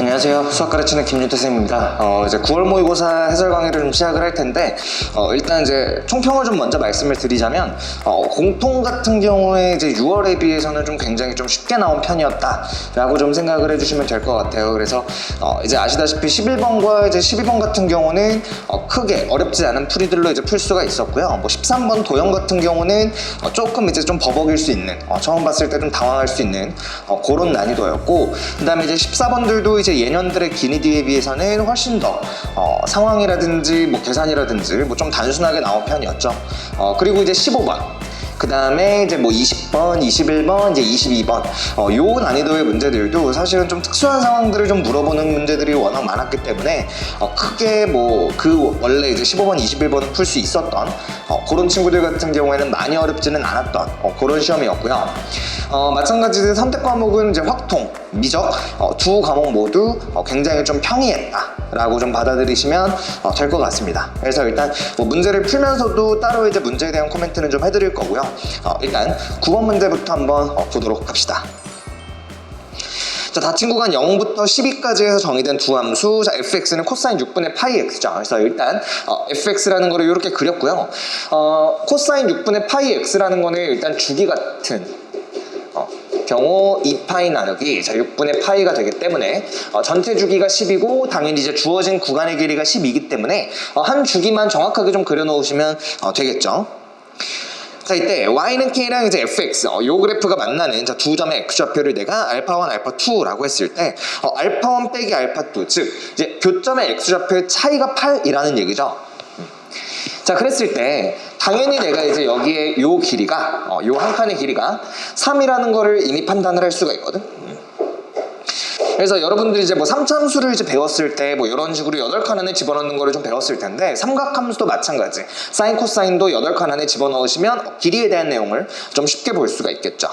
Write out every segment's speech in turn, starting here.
안녕하세요. 수학 가르치는 김윤태 쌤입니다. 이제 9월 모의고사 해설 강의를 좀 시작을 할 텐데, 일단 이제 총평을 좀 먼저 말씀을 드리자면, 공통 같은 경우에 이제 6월에 비해서는 좀 굉장히 좀 쉽게 나온 편이었다라고 좀 생각을 해주시면 될 것 같아요. 그래서 이제 아시다시피 11번과 이제 12번 같은 경우는 크게 어렵지 않은 풀이들로 이제 풀 수가 있었고요. 뭐 13번 도형 같은 경우는 조금 이제 좀 버벅일 수 있는, 처음 봤을 때 좀 당황할 수 있는 그런 난이도였고, 그다음에 이제 14번들도 이제 예년들의 기니디에 비해서는 훨씬 더 상황이라든지 뭐 계산이라든지 뭐 좀 단순하게 나온 편이었죠. 그리고 이제 15번, 그 다음에 이제 뭐 20번, 21번, 이제 22번 요 난이도의 문제들도 사실은 좀 특수한 상황들을 좀 물어보는 문제들이 워낙 많았기 때문에 크게 뭐 그 원래 이제 15번, 21번은 풀 수 있었던 그런 친구들 같은 경우에는 많이 어렵지는 않았던 그런 시험이었고요. 마찬가지로 선택 과목은 이제 확통, 미적 두 과목 모두 굉장히 좀 평이했다라고 좀 받아들이시면 될 것 같습니다. 그래서 일단 뭐 문제를 풀면서도 따로 이제 문제에 대한 코멘트는 좀 해드릴 거고요. 일단 9번 문제부터 한번 보도록 합시다. 자, 다친 구간 0부터 12까지 해서 정의된 두 함수. 자, fx는 코사인 6분의 파이 x죠. 그래서 일단 fx라는 거를 이렇게 그렸고요. 코사인 6분의 파이 x라는 거는 일단 주기 같은 경우 2파이 나누기 6분의 파이가 되기 때문에 전체 주기가 10이고 당연히 이제 주어진 구간의 길이가 10이기 때문에 한 주기만 정확하게 좀 그려 놓으시면 되겠죠. 자, 이때 y는 k랑 이제 fx 요 그래프가 만나는 두 점의 x좌표를 내가 알파1, 알파2라고 했을 때 알파1 빼기 알파2, 즉 이제 교점의 x좌표의 차이가 8이라는 얘기죠. 자, 그랬을 때 당연히 내가 이제 여기에 요 길이가 요 한 칸의 길이가 3이라는 거를 이미 판단을 할 수가 있거든. 그래서 여러분들이 이제 뭐 삼차함수를 이제 배웠을 때 뭐 이런 식으로 8칸 안에 집어넣는 거를 좀 배웠을 텐데, 삼각함수도 마찬가지. 사인, 코사인도 8칸 안에 집어넣으시면 길이에 대한 내용을 좀 쉽게 볼 수가 있겠죠.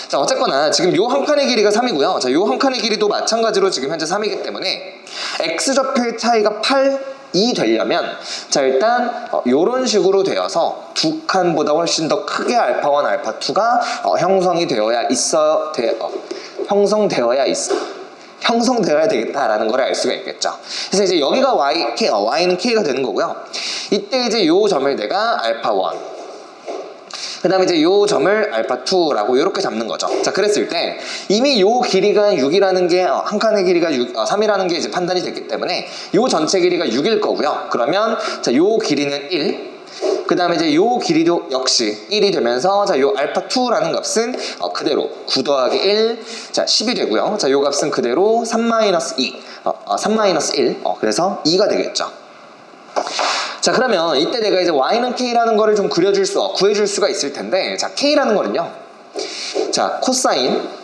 자, 어쨌거나 지금 요 한 칸의 길이가 3이고요. 자, 요 한 칸의 길이도 마찬가지로 지금 현재 3이기 때문에 x좌표의 차이가 8이 되려면, 자, 일단 요런 식으로 되어서 두 칸보다 훨씬 더 크게 알파1, 알파2가 형성이 되어야 형성되어야 되겠다라는 걸 알 수가 있겠죠. 그래서 이제 여기가 y는 k가 되는 거고요. 이때 이제 요 점을 내가 알파1, 그 다음에 이제 요 점을 알파2라고 이렇게 잡는 거죠. 자, 그랬을 때 이미 요 길이가 6이라는 게 한 칸의 길이가 3이라는 게 이제 판단이 됐기 때문에 요 전체 길이가 6일 거고요. 그러면 자, 요 길이는 1, 그 다음에 이제 요 길이도 역시 1이 되면서 자, 요 알파2라는 값은 그대로 9 더하기 1, 자, 10이 되고요. 자, 요 값은 그대로 3-2, 3-1, 그래서 2가 되겠죠. 자, 그러면 이때 내가 이제 y는 k라는 거를 좀 구해줄 수가 있을 텐데, 자, k라는 거는요, 자, 코사인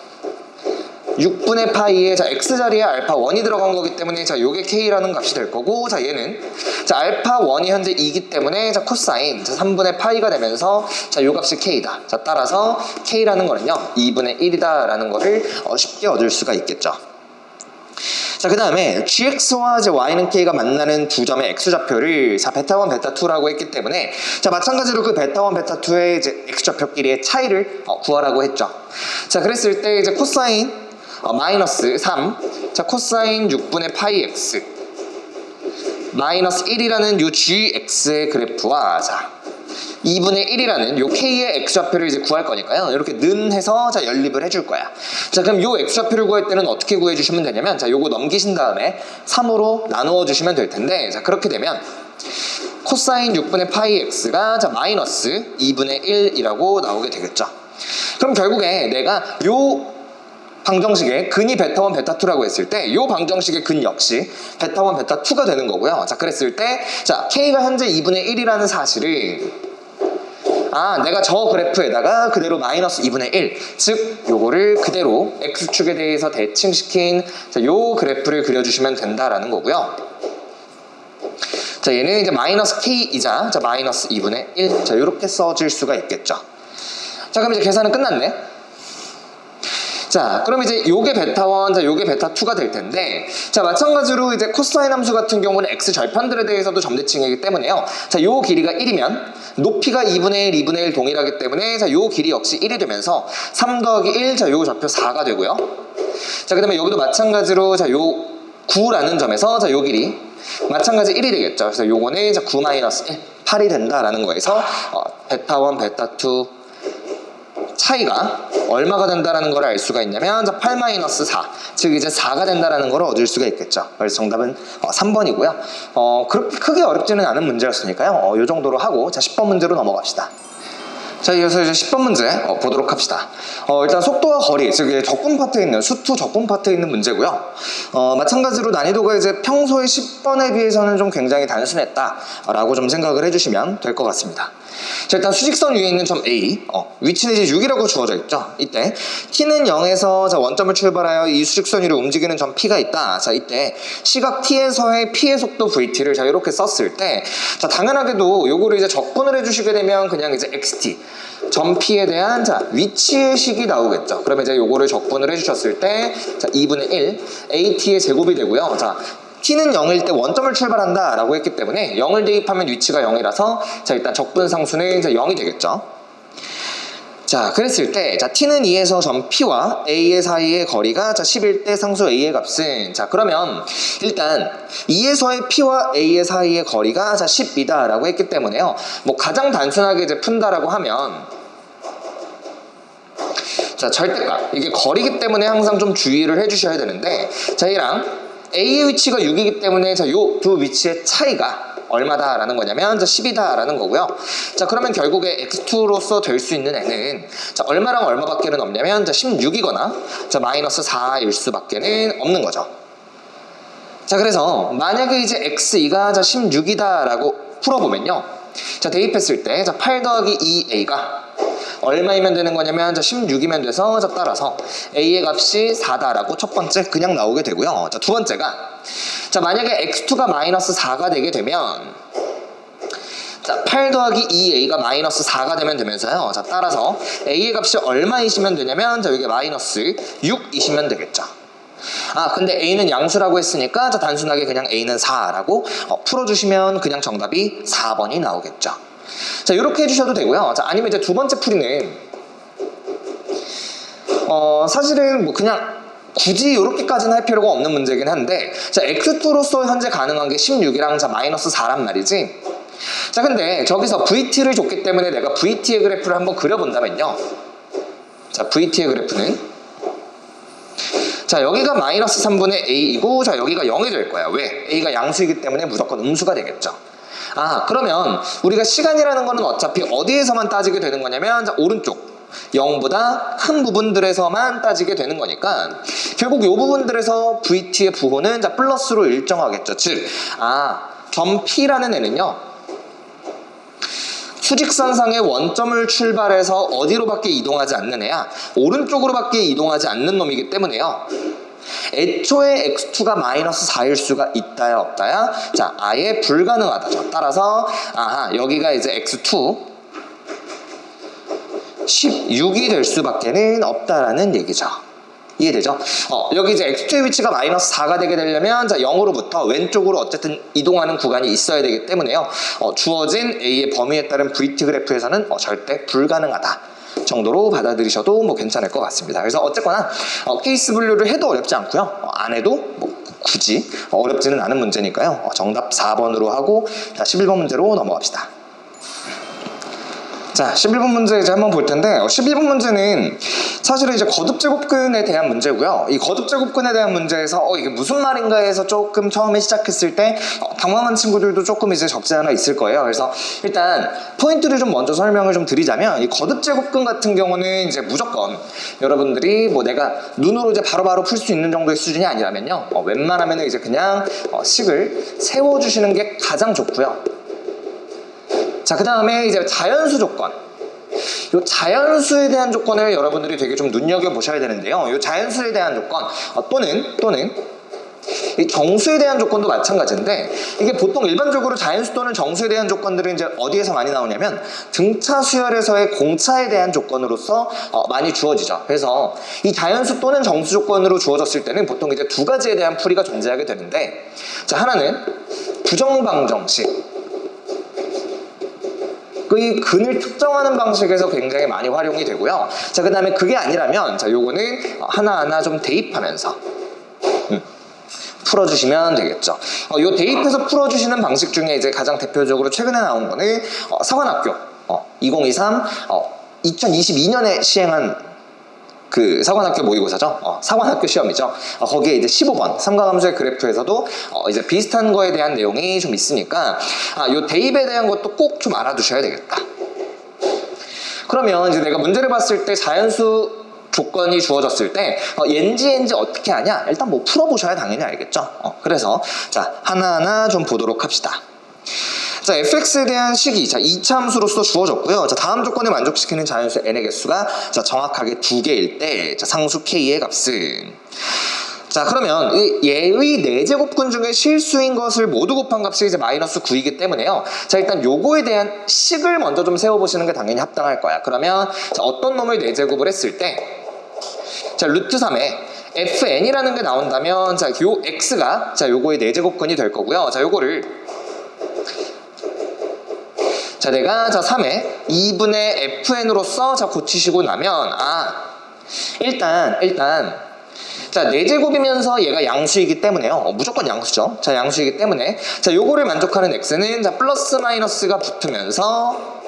6분의 파이에 자, x자리에 알파1이 들어간 거기 때문에 자, 요게 k라는 값이 될 거고, 자, 얘는 자, 알파1이 현재 2기 때문에 자, 코사인 자, 3분의 파이가 되면서 자, 요 값이 k다. 자, 따라서 k라는 거는요 2분의 1이다 라는 거를 쉽게 얻을 수가 있겠죠. 자, 그 다음에 gx와 이제 y는 k가 만나는 두 점의 x좌표를 자, 베타1, 베타2라고 했기 때문에 자, 마찬가지로 그 베타1, 베타2의 이제 x좌표끼리의 차이를 구하라고 했죠. 자, 그랬을 때 이제 코사인 마이너스 3, 자, 코사인 6분의 파이 x 마이너스 1이라는 요 gx의 그래프와 자, 2분의 1이라는 요 k의 x좌표를 이제 구할 거니까요. 이렇게 는 해서 자, 연립을 해줄 거야. 자, 그럼 요 x좌표를 구할 때는 어떻게 구해주시면 되냐면, 자, 요거 넘기신 다음에 3으로 나누어 주시면 될 텐데, 자, 그렇게 되면 코사인 6분의 파이 x가 자, 마이너스 2분의 1이라고 나오게 되겠죠. 그럼 결국에 내가 요 방정식의 근이 베타1, 베타2라고 했을 때 요 방정식의 근 역시 베타1, 베타2가 되는 거고요. 자, 그랬을 때 자, k가 현재 2분의 1이라는 사실을 내가 저 그래프에다가 그대로 마이너스 2분의 1, 즉 요거를 그대로 x축에 대해서 대칭시킨 자, 요 그래프를 그려주시면 된다라는 거고요. 자, 얘는 이제 마이너스 k이자 자, 마이너스 2분의 1, 자, 요렇게 써질 수가 있겠죠. 자, 그럼 이제 계산은 끝났네. 자, 그럼 이제 요게 베타1, 자, 요게 베타2가 될 텐데, 자, 마찬가지로 이제 코사인 함수 같은 경우는 x 절편들에 대해서도 점대칭이기 때문에요. 자, 요 길이가 1이면 높이가 2분의 1, 2분의 1 동일하기 때문에 자, 요 길이 역시 1이 되면서 3 더하기 1, 자, 요 좌표 4가 되고요. 자, 그 다음에 여기도 마찬가지로 자, 요 9라는 점에서 자, 요 길이 마찬가지 1이 되겠죠. 그래서 요거는 자, 9 마이너스 1, 8이 된다라는 거에서 베타 1, 베타 2 차이가 얼마가 된다라는 걸 알 수가 있냐면 8 마이너스 4, 즉 이제 4가 된다라는 걸 얻을 수가 있겠죠. 그래서 정답은 3번이고요. 그렇게 크게 어렵지는 않은 문제였으니까요. 이 정도로 하고 자 10번 문제로 넘어갑시다. 자, 이어서 이제 10번 문제 보도록 합시다. 일단 속도와 거리, 즉 적분 파트에 있는 수투 적분 파트에 있는 문제고요. 마찬가지로 난이도가 이제 평소의 10번에 비해서는 좀 굉장히 단순했다라고 좀 생각을 해주시면 될 것 같습니다. 자, 일단 수직선 위에 있는 점 A, 위치는 이제 6이라고 주어져 있죠. 이때 T는 0에서 자, 원점을 출발하여 이 수직선 위로 움직이는 점 P가 있다. 자, 이때 시각 T에서의 P의 속도 VT를 자, 이렇게 썼을 때, 자, 당연하게도 요거를 이제 적분을 해주시게 되면 그냥 이제 XT 점 P에 대한 자, 위치의 식이 나오겠죠. 그러면 이제 요거를 적분을 해주셨을 때, 자, 2분의 1 AT의 제곱이 되고요. 자, T는 0일 때 원점을 출발한다 라고 했기 때문에 0을 대입하면 위치가 0이라서 자, 일단 적분상수는 이제 0이 되겠죠. 자, 그랬을 때 자, T는 2에서 점 P와 A의 사이의 거리가 자, 10일 때 상수 A의 값은, 자, 그러면 일단 2에서의 P와 A의 사이의 거리가 자, 10이다 라고 했기 때문에요. 뭐 가장 단순하게 이제 푼다라고 하면, 자, 절대값, 이게 거리기 때문에 항상 좀 주의를 해주셔야 되는데, 자, 얘랑 A의 위치가 6이기 때문에 자, 요 두 위치의 차이가 얼마다라는 거냐면 자, 10이다 라는 거고요. 자, 그러면 결국에 x2로서 될 수 있는 애는 자, 얼마랑 얼마밖에는 없냐면 자, 16이거나 자, 마이너스 4일 수밖에는 없는 거죠. 자, 그래서 만약에 이제 x2가 자, 16이다 라고 풀어보면요, 자, 대입했을 때 자, 8 더하기 2a가 얼마이면 되는 거냐면 자, 16이면 돼서 자, 따라서 A의 값이 4다라고 첫 번째 그냥 나오게 되고요. 자, 두 번째가 자, 만약에 x2가 마이너스 4가 되게 되면 자, 8 더하기 2a가 마이너스 4가 되면 되면서요. 자, 따라서 A의 값이 얼마이시면 되냐면 자, 여기 마이너스 6이시면 되겠죠. 근데 A는 양수라고 했으니까 자, 단순하게 그냥 A는 4라고 풀어주시면 그냥 정답이 4번이 나오겠죠. 자, 이렇게 해주셔도 되고요. 자, 아니면 이제 두 번째 풀이는 사실은 뭐 그냥 굳이 이렇게까지는 할 필요가 없는 문제긴 한데, 자, x2로서 현재 가능한 게 16이랑 자, 마이너스 4란 말이지. 자, 근데 저기서 VT를 줬기 때문에 내가 VT의 그래프를 한번 그려본다면요, 자, VT의 그래프는 자, 여기가 마이너스 3분의 A이고 자, 여기가 0이 될 거야. 왜? A가 양수이기 때문에 무조건 음수가 되겠죠. 그러면 우리가 시간이라는 거는 어차피 어디에서만 따지게 되는 거냐면 자, 오른쪽 0보다 큰 부분들에서만 따지게 되는 거니까 결국 이 부분들에서 VT의 부호는 자, 플러스로 일정하겠죠. 즉, 점 P라는 애는요, 수직선상의 원점을 출발해서 어디로밖에 이동하지 않는 애야, 오른쪽으로밖에 이동하지 않는 놈이기 때문에요, 애초에 x2가 마이너스 4일 수가 있다야 없다야? 자, 아예 불가능하다죠. 따라서 여기가 이제 x2 16이 될 수밖에는 없다라는 얘기죠. 이해되죠? 여기 이제 x2의 위치가 마이너스 4가 되게 되려면 자, 0으로부터 왼쪽으로 어쨌든 이동하는 구간이 있어야 되기 때문에요, 주어진 A의 범위에 따른 VT 그래프에서는 절대 불가능하다 정도로 받아들이셔도 뭐 괜찮을 것 같습니다. 그래서 어쨌거나 케이스 분류를 해도 어렵지 않고요, 안 해도 뭐 굳이 어렵지는 않은 문제니까요, 정답 4번으로 하고 자, 11번 문제로 넘어갑시다. 자, 11번 문제 이제 한번 볼 텐데, 11번 문제는 사실은 이제 거듭제곱근에 대한 문제고요. 이 거듭제곱근에 대한 문제에서 이게 무슨 말인가 해서 조금 처음에 시작했을 때 당황한 친구들도 조금 이제 적지 않아 있을 거예요. 그래서 일단 포인트를 좀 먼저 설명을 좀 드리자면, 이 거듭제곱근 같은 경우는 이제 무조건 여러분들이 뭐 내가 눈으로 이제 바로바로 풀 수 있는 정도의 수준이 아니라면요, 웬만하면 이제 그냥 식을 세워주시는 게 가장 좋고요. 자, 그 다음에 이제 자연수 조건. 이 자연수에 대한 조건을 여러분들이 되게 좀 눈여겨보셔야 되는데요. 이 자연수에 대한 조건, 또는 이 정수에 대한 조건도 마찬가지인데, 이게 보통 일반적으로 자연수 또는 정수에 대한 조건들은 이제 어디에서 많이 나오냐면 등차 수열에서의 공차에 대한 조건으로서 많이 주어지죠. 그래서 이 자연수 또는 정수 조건으로 주어졌을 때는 보통 이제 두 가지에 대한 풀이가 존재하게 되는데, 자, 하나는 부정방정식, 그 근을 특정하는 방식에서 굉장히 많이 활용이 되고요. 자, 그 다음에 그게 아니라면 자, 요거는 하나하나 좀 대입하면서 풀어주시면 되겠죠. 요 대입해서 풀어주시는 방식 중에 이제 가장 대표적으로 최근에 나온 거는 사관학교 2023 2022년에 시행한 그 사관학교 모의고사죠. 사관학교 시험이죠. 거기에 이제 15번 삼각함수의 그래프에서도 이제 비슷한 거에 대한 내용이 좀 있으니까 요 대입에 대한 것도 꼭 좀 알아두셔야 되겠다. 그러면 이제 내가 문제를 봤을 때 자연수 조건이 주어졌을 때 옌지 어떻게 하냐? 일단 뭐 풀어보셔야 당연히 알겠죠. 그래서 자, 하나하나 좀 보도록 합시다. 자, fx에 대한 식이 자, 2차 함수로서 주어졌고요. 자, 다음 조건에 만족시키는 자연수 n의 개수가 자, 정확하게 2개일 때 자, 상수 k의 값은 자, 그러면 얘의 4제곱근 중에 실수인 것을 모두 곱한 값이 이제 마이너스 9이기 때문에요. 자, 일단 요거에 대한 식을 먼저 좀 세워보시는 게 당연히 합당할 거야. 그러면 자, 어떤 놈을 4제곱을 했을 때 자, 루트 3에 fn이라는 게 나온다면 자, 요 x가 자, 요거의 4제곱근이 될 거고요. 자, 요거를 자, 내가 자, 3에 2분의 fn으로서 자, 고치시고 나면 일단 자, 4제곱이면서 얘가 양수이기 때문에요. 무조건 양수죠. 자, 양수이기 때문에 자, 요거를 만족하는 x는 자, 플러스 마이너스가 붙으면서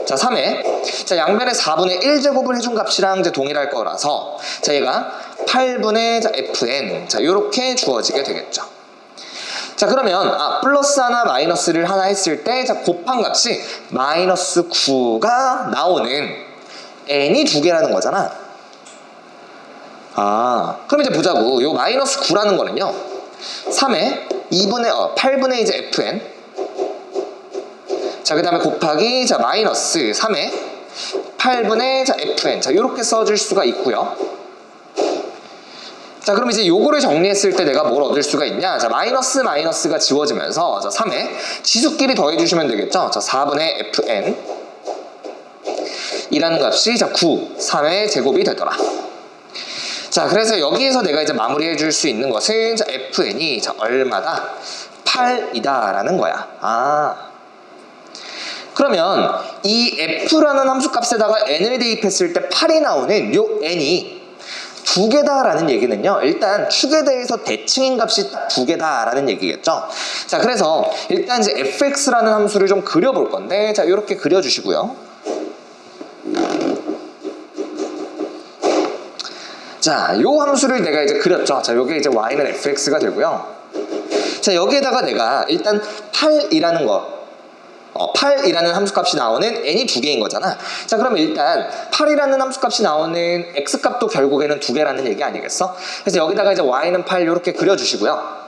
자, 3에 자, 양변에 4분의 1제곱을 해준 값이랑 이제 동일할 거라서 자, 얘가 8분의 자, fn 자, 요렇게 주어지게 되겠죠. 자, 그러면 플러스 하나 마이너스를 하나 했을 때 자, 곱한 값이 마이너스 9가 나오는 n이 2개라는 거잖아. 그럼 이제 보자고. 요 마이너스 9라는 거는요 3에 8분의 이제 fn 자, 그 다음에 곱하기 자, 마이너스 3에 8분의 자, fn 자, 요렇게 써줄 수가 있고요. 자, 그럼 이제 요거를 정리했을 때 내가 뭘 얻을 수가 있냐? 자, 마이너스가 지워지면서 자, 3에 지수끼리 더해주시면 되겠죠? 자, 4분의 fn 이라는 값이 자, 9, 3의 제곱이 되더라. 자, 그래서 여기에서 내가 이제 마무리해 줄 수 있는 것은 자, fn이 자, 얼마다? 8이다 라는 거야. 그러면 이 f라는 함수값에다가 n을 대입했을 때 8이 나오는 요 n이 2개다 라는 얘기는요, 일단 축에 대해서 대칭인 값이 2개다 라는 얘기겠죠. 자, 그래서 일단 이제 fx라는 함수를 좀 그려볼 건데 자, 이렇게 그려주시고요. 자, 요 함수를 내가 이제 그렸죠. 자, 요게 이제 y는 fx가 되고요. 자, 여기에다가 내가 일단 8이라는 거 8이라는 함수값이 나오는 n이 2개인 거잖아. 자, 그럼 일단 8이라는 함수값이 나오는 x값도 결국에는 2개라는 얘기 아니겠어? 그래서 여기다가 이제 y는 8 이렇게 그려주시고요.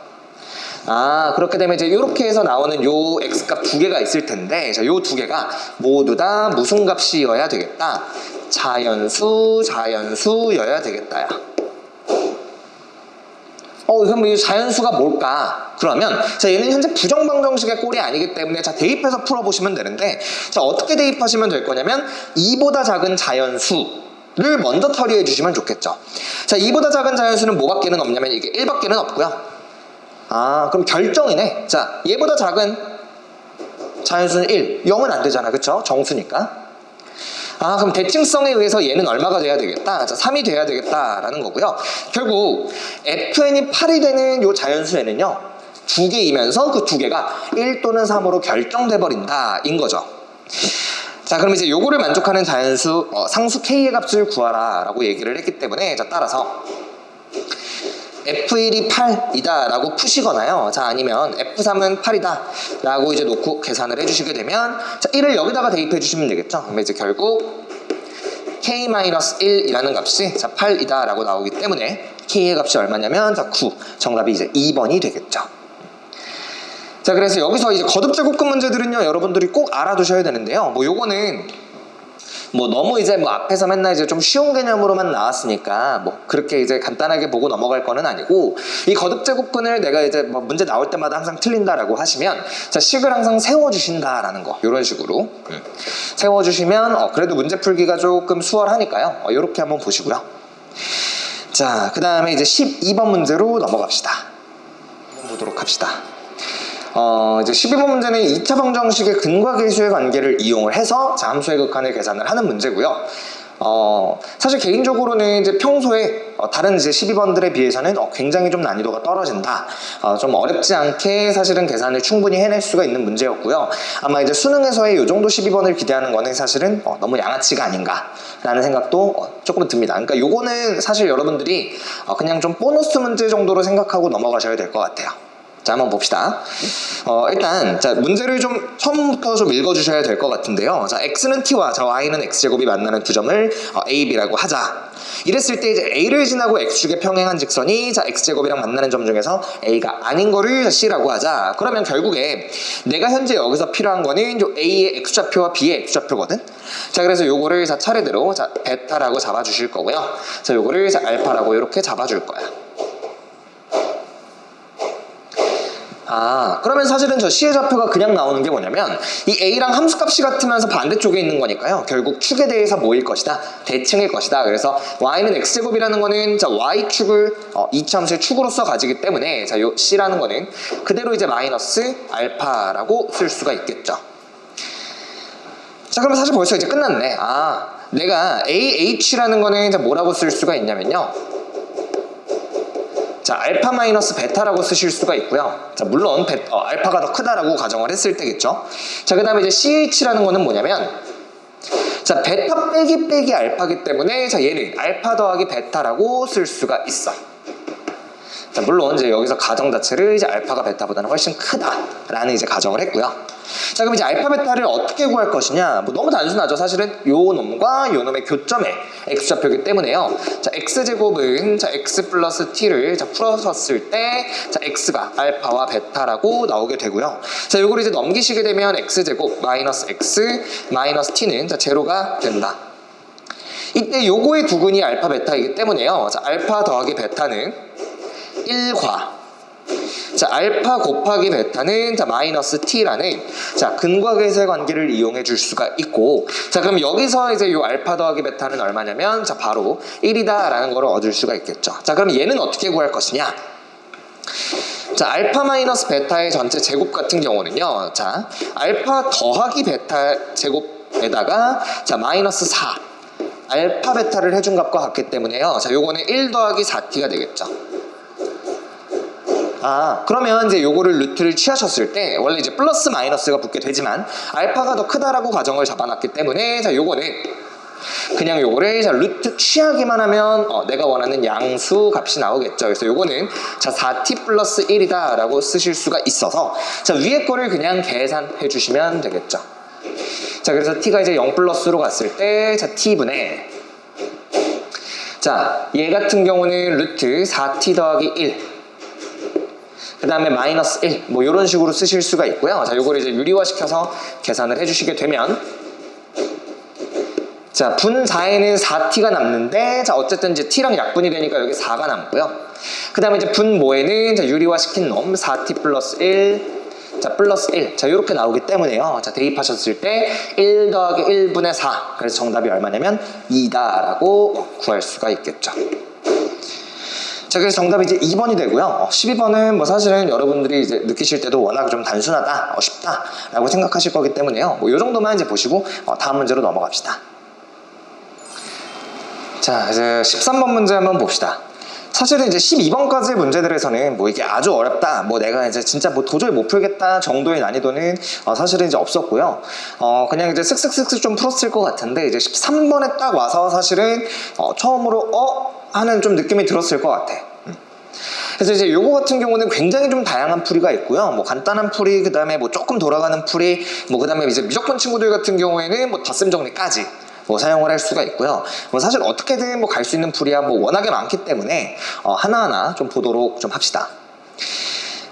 그렇게 되면 이제 이렇게 해서 나오는 요 x값 2개가 있을 텐데 자, 요 2개가 모두 다 무슨 값이어야 되겠다? 자연수여야 되겠다. 그럼 이 자연수가 뭘까? 그러면 자, 얘는 현재 부정방정식의 꼴이 아니기 때문에 자, 대입해서 풀어보시면 되는데 자, 어떻게 대입하시면 될 거냐면 2보다 작은 자연수를 먼저 처리해 주시면 좋겠죠. 자, 2보다 작은 자연수는 뭐밖에는 없냐면 이게 1밖에는 없고요. 그럼 결정이네. 자, 얘보다 작은 자연수는 1, 0은 안 되잖아. 그쵸? 정수니까. 그럼 대칭성에 의해서 얘는 얼마가 돼야 되겠다? 자, 3이 돼야 되겠다라는 거고요. 결국 fn이 8이 되는 요 자연수에는요 2개이면서 그 2개가 1 또는 3으로 결정돼 버린다 인 거죠. 자, 그럼 이제 요거를 만족하는 자연수 상수 k의 값을 구하라 라고 얘기를 했기 때문에 자, 따라서 f1이 8이다 라고 푸시거나요. 자, 아니면 f3은 8이다 라고 이제 놓고 계산을 해주시게 되면 자, 1을 여기다가 대입해 주시면 되겠죠. 그럼 이제 결국 k-1이라는 값이 자, 8이다 라고 나오기 때문에 k의 값이 얼마냐면 자, 9. 정답이 이제 2번이 되겠죠. 자, 그래서 여기서 이제 거듭제곱근 문제들은요 여러분들이 꼭 알아두셔야 되는데요. 요거는 너무 이제 앞에서 맨날 이제 좀 쉬운 개념으로만 나왔으니까 그렇게 이제 간단하게 보고 넘어갈 거는 아니고, 이 거듭제곱근을 내가 이제 문제 나올 때마다 항상 틀린다라고 하시면 자, 식을 항상 세워주신다라는 거, 이런 식으로 세워주시면 그래도 문제 풀기가 조금 수월하니까요. 이렇게 한번 보시고요. 자, 그 다음에 이제 12번 문제로 넘어갑시다. 한번 보도록 합시다. 이제 12번 문제는 2차 방정식의 근과 계수의 관계를 이용을 해서 자, 함수의 극한을 계산을 하는 문제고요. 사실 개인적으로는 이제 평소에 다른 이제 12번들에 비해서는 굉장히 좀 난이도가 떨어진다. 좀 어렵지 않게 사실은 계산을 충분히 해낼 수가 있는 문제였고요. 아마 이제 수능에서의 요 정도 12번을 기대하는 거는 사실은 너무 양아치가 아닌가라는 생각도 조금 듭니다. 그러니까 요거는 사실 여러분들이 그냥 좀 보너스 문제 정도로 생각하고 넘어가셔야 될 것 같아요. 자, 한번 봅시다. 일단 자, 문제를 좀 처음부터 좀 읽어주셔야 될 것 같은데요. 자, x는 t와 자, y는 x제곱이 만나는 두 점을 a, b라고 하자. 이랬을 때 이제 a를 지나고 x축에 평행한 직선이 자, x제곱이랑 만나는 점 중에서 a가 아닌 거를 c라고 하자. 그러면 결국에 내가 현재 여기서 필요한 거는 요 a의 x좌표와 b의 x좌표거든. 자, 그래서 요거를 자, 차례대로 자, 베타라고 잡아주실 거고요. 자, 요거를 자, 알파라고 이렇게 잡아줄 거야. 그러면 사실은 저 C의 좌표가 그냥 나오는 게 뭐냐면 이 A랑 함수값이 같으면서 반대쪽에 있는 거니까요. 결국 축에 대해서 뭐일 것이다? 대칭일 것이다. 그래서 Y는 X제곱이라는 거는 자 Y축을 이차 함수의 축으로서 가지기 때문에 자 요 C라는 거는 그대로 이제 마이너스 알파라고 쓸 수가 있겠죠. 자, 그러면 사실 벌써 이제 끝났네. 내가 AH라는 거는 이제 뭐라고 쓸 수가 있냐면요. 자, 알파 마이너스 베타라고 쓰실 수가 있고요. 자, 물론 알파가 더 크다라고 가정을 했을 때겠죠. 자, 그 다음에 이제 CH라는 거는 뭐냐면 자, 베타 빼기 알파기 때문에 자, 얘는 알파 더하기 베타라고 쓸 수가 있어. 자, 물론 이제 여기서 가정 자체를 이제 알파가 베타보다는 훨씬 크다라는 이제 가정을 했고요. 자, 그럼 이제 알파 베타를 어떻게 구할 것이냐? 뭐 너무 단순하죠. 사실은 요 놈과 요 놈의 교점의 x좌표이기 때문에요. 자, x제곱은 자, x 플러스 t를 자, 풀어섰을 때 자, x가 알파와 베타라고 나오게 되고요. 자, 요걸 이제 넘기시게 되면 x제곱 마이너스 x 마이너스 t는 자, 제로가 된다. 이때 요거의 두근이 알파 베타이기 때문에요. 자, 알파 더하기 베타는 1과 자, 알파 곱하기 베타는 자, 마이너스 t라는 자, 근과 계수의 관계를 이용해 줄 수가 있고, 자, 그럼 여기서 이제 요 알파 더하기 베타는 얼마냐면 자, 바로 1이다 라는 걸 얻을 수가 있겠죠. 자, 그럼 얘는 어떻게 구할 것이냐? 자, 알파 마이너스 베타의 전체 제곱 같은 경우는요. 자, 알파 더하기 베타 제곱에다가 자, 마이너스 4 알파 베타를 해준 값과 같기 때문에요. 자, 요거는 1 더하기 4t가 되겠죠. 그러면 이제 요거를 루트를 취하셨을 때 원래 이제 플러스 마이너스가 붙게 되지만 알파가 더 크다라고 가정을 잡아놨기 때문에 자, 요거는 그냥 요거를 자, 루트 취하기만 하면 내가 원하는 양수 값이 나오겠죠. 그래서 요거는 자, 4t 플러스 1이다 라고 쓰실 수가 있어서 자, 위에 거를 그냥 계산해 주시면 되겠죠. 자, 그래서 t가 이제 0 플러스로 갔을 때 자, t분의 자, 얘 같은 경우는 루트 4t 더하기 1 그 다음에 마이너스 1 뭐 이런 식으로 쓰실 수가 있고요. 자, 요걸 이제 유리화시켜서 계산을 해주시게 되면 자, 분 4에는 4t가 남는데 자, 어쨌든 이제 t랑 약분이 되니까 여기 4가 남고요. 그 다음에 이제 분 모에는 자, 유리화시킨 놈 4t 플러스 1 자, 플러스 1 자, 요렇게 나오기 때문에요. 자, 대입하셨을 때 1 더하기 1분의 4 그래서 정답이 얼마냐면 2다 라고 구할 수가 있겠죠. 자, 그래서 정답이 이제 2번이 되고요. 12번은 뭐 사실은 여러분들이 이제 느끼실 때도 워낙 좀 단순하다, 쉽다 라고 생각하실 거기 때문에요. 뭐 요 정도만 이제 보시고 다음 문제로 넘어갑시다. 자, 이제 13번 문제 한번 봅시다. 사실은 이제 12번까지의 문제들에서는 뭐 이게 아주 어렵다, 뭐 내가 이제 진짜 뭐 도저히 못 풀겠다 정도의 난이도는 사실은 이제 없었고요. 그냥 이제 쓱쓱쓱쓱 좀 풀었을 것 같은데 이제 13번에 딱 와서 사실은 처음으로 하는 좀 느낌이 들었을 것 같아. 그래서 이제 요거 같은 경우는 굉장히 좀 다양한 풀이가 있고요. 뭐 간단한 풀이, 그 다음에 뭐 조금 돌아가는 풀이, 뭐 그 다음에 이제 무조건 친구들 같은 경우에는 뭐 덧셈 정리까지 뭐 사용을 할 수가 있고요. 뭐 사실 어떻게든 뭐 갈 수 있는 풀이야 뭐 워낙에 많기 때문에 하나하나 좀 보도록 좀 합시다.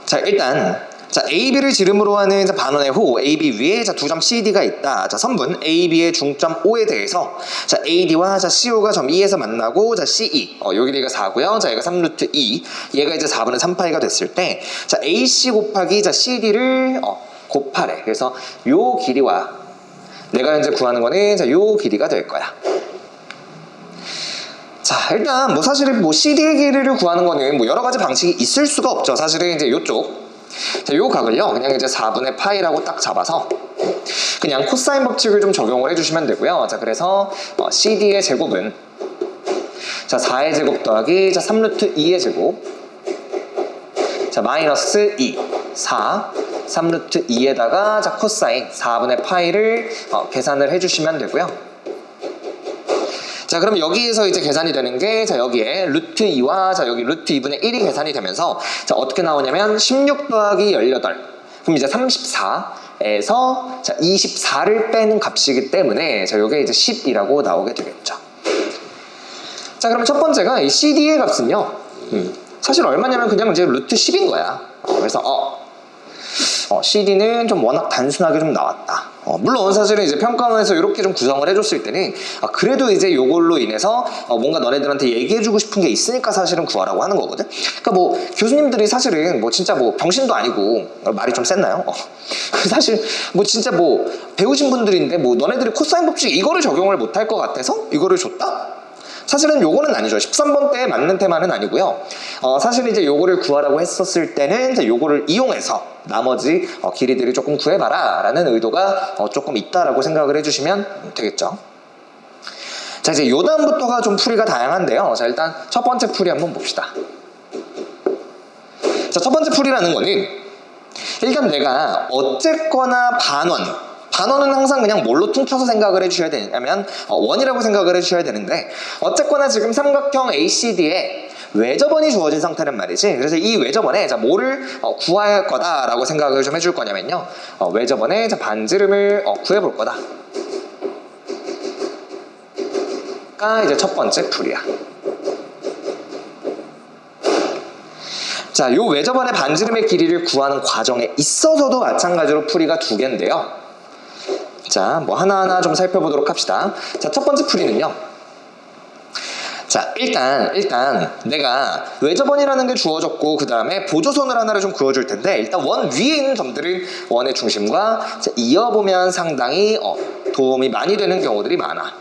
자, 일단 자, AB를 지름으로 하는 자, 반원의 호 AB 위에 자, 두 점 CD가 있다. 자, 선분 AB의 중점 O에 대해서 자, AD와 자, CO가 점 E에서 만나고 자, CE 요 길이가 4고요. 자, 얘가 3루트 2 얘가 이제 4분의 3파이가 됐을 때 자, AC 곱하기 자, CD를 곱하래. 그래서 요 길이와 내가 이제 구하는 거는 자, 요 길이가 될 거야. 자, 일단 뭐 사실은 뭐 CD의 길이를 구하는 거는 뭐 여러 가지 방식이 있을 수가 없죠. 사실은 이제 요쪽 자, 요 각을요 그냥 이제 4분의 파이라고 딱 잡아서 그냥 코사인 법칙을 좀 적용을 해주시면 되고요. 자, 그래서 CD의 제곱은 자 4의 제곱 더하기 자 3루트 2의 제곱 자 마이너스 2 4 3루트 2에다가 자 코사인 4분의 파이를 계산을 해주시면 되고요. 자, 그럼 여기에서 이제 계산이 되는 게 자 여기에 루트 2와 자 여기 루트 2분의 1이 계산이 되면서 자 어떻게 나오냐면 16 더하기 18 그럼 이제 34에서 자 24를 빼는 값이기 때문에 자 요게 이제 10이라고 나오게 되겠죠. 자, 그러면 첫 번째가 이 CD의 값은요 사실 얼마냐면 그냥 이제 루트 10인 거야. 그래서 CD는 좀 워낙 단순하게 좀 나왔다. 물론 사실은 이제 평가원에서 이렇게 좀 구성을 해줬을 때는 그래도 이제 요걸로 인해서 뭔가 너네들한테 얘기해주고 싶은 게 있으니까 사실은 구하라고 하는 거거든. 그러니까 뭐 교수님들이 사실은 뭐 진짜 뭐 병신도 아니고 말이 좀 셌나요? 사실 뭐 진짜 뭐 배우신 분들인데 뭐 너네들이 코사인 법칙 이거를 적용을 못할 것 같아서 이거를 줬다? 사실은 요거는 아니죠. 13번 때 맞는 테마는 아니고요. 사실 이제 요거를 구하라고 했었을 때는 이제 요거를 이용해서 나머지 길이들이 조금 구해봐라 라는 의도가 조금 있다라고 생각을 해주시면 되겠죠. 자, 이제 요 다음부터가 좀 풀이가 다양한데요. 자, 일단 첫 번째 풀이 한번 봅시다. 자, 첫 번째 풀이라는 거는 일단 내가 어쨌거나 반원은 항상 그냥 뭘로 퉁쳐서 생각을 해주셔야 되냐면 원이라고 생각을 해주셔야 되는데 어쨌거나 지금 삼각형 ACD에 외접원이 주어진 상태란 말이지. 그래서 이 외접원에 자 뭐를 구할 거다라고 생각을 좀 해줄 거냐면요 외접원의 자 반지름을 구해볼 거다 가 이제 첫 번째 풀이야. 자, 요 외접원의 반지름의 길이를 구하는 과정에 있어서도 마찬가지로 풀이가 두 개인데요. 자, 뭐 하나하나 좀 살펴보도록 합시다. 자, 첫 번째 풀이는요. 자, 일단 내가 외접원이라는 게 주어졌고 그 다음에 보조선을 하나를 좀 그어줄 텐데 일단 원 위에 있는 점들을 원의 중심과 자, 이어보면 상당히 도움이 많이 되는 경우들이 많아.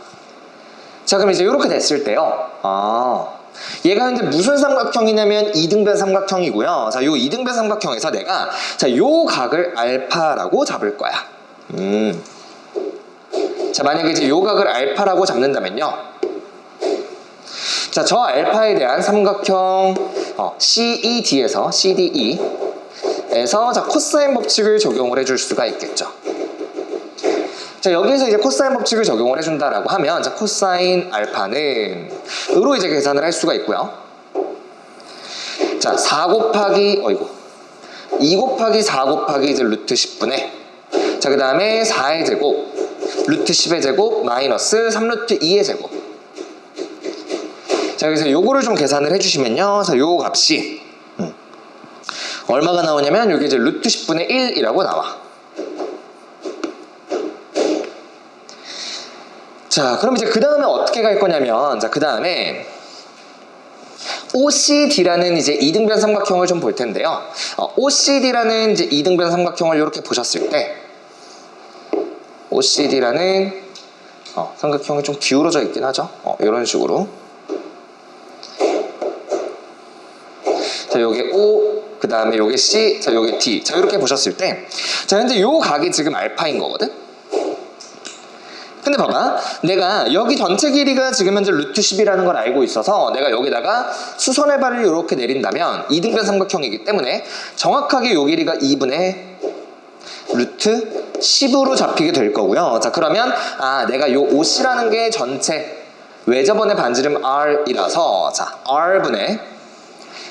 자, 그럼 이제 이렇게 됐을 때요. 얘가 이제 무슨 삼각형이냐면 이등변 삼각형이고요. 자, 요 이등변 삼각형에서 내가 자, 요 각을 알파라고 잡을 거야. 자, 만약에 이제 요 각을 알파라고 잡는다면요. 자, 저 알파에 대한 삼각형 CED에서 자, 코사인 법칙을 적용을 해줄 수가 있겠죠. 자, 여기에서 이제 코사인 법칙을 적용을 해준다라고 하면 자, 코사인 알파는 으로 이제 계산을 할 수가 있고요. 자, 4 곱하기 2 곱하기 4 곱하기 이제 루트 10분의 자, 그 다음에 4의 제곱 루트 10의 제곱 마이너스 3루트 2의 제곱. 자, 그래서 요거를 좀 계산을 해주시면요. 자, 요 값이 얼마가 나오냐면 요게 이제 루트 10분의 1이라고 나와. 자, 그럼 이제 그 다음에 어떻게 갈 거냐면 자, 그 다음에 OCD라는 이제 이등변 삼각형을 좀 볼 텐데요. OCD라는 이제 이등변 삼각형을 이렇게 보셨을 때 OCD라는 삼각형이 좀 기울어져 있긴 하죠. 이런 식으로. 자, 요게 O, 그 다음에 요게 C, 자, 요게 D. 자, 이렇게 보셨을 때, 자, 현재 요 각이 지금 알파인 거거든? 근데 봐봐. 내가 여기 전체 길이가 지금 현재 루트 10이라는 걸 알고 있어서 내가 여기다가 수선의 발을 이렇게 내린다면 이등변 삼각형이기 때문에 정확하게 요 길이가 2분의 루트 10으로 잡히게 될 거고요. 자, 그러면 내가 요 OC라는 게 전체 외접원의 반지름 R이라서 자, R분의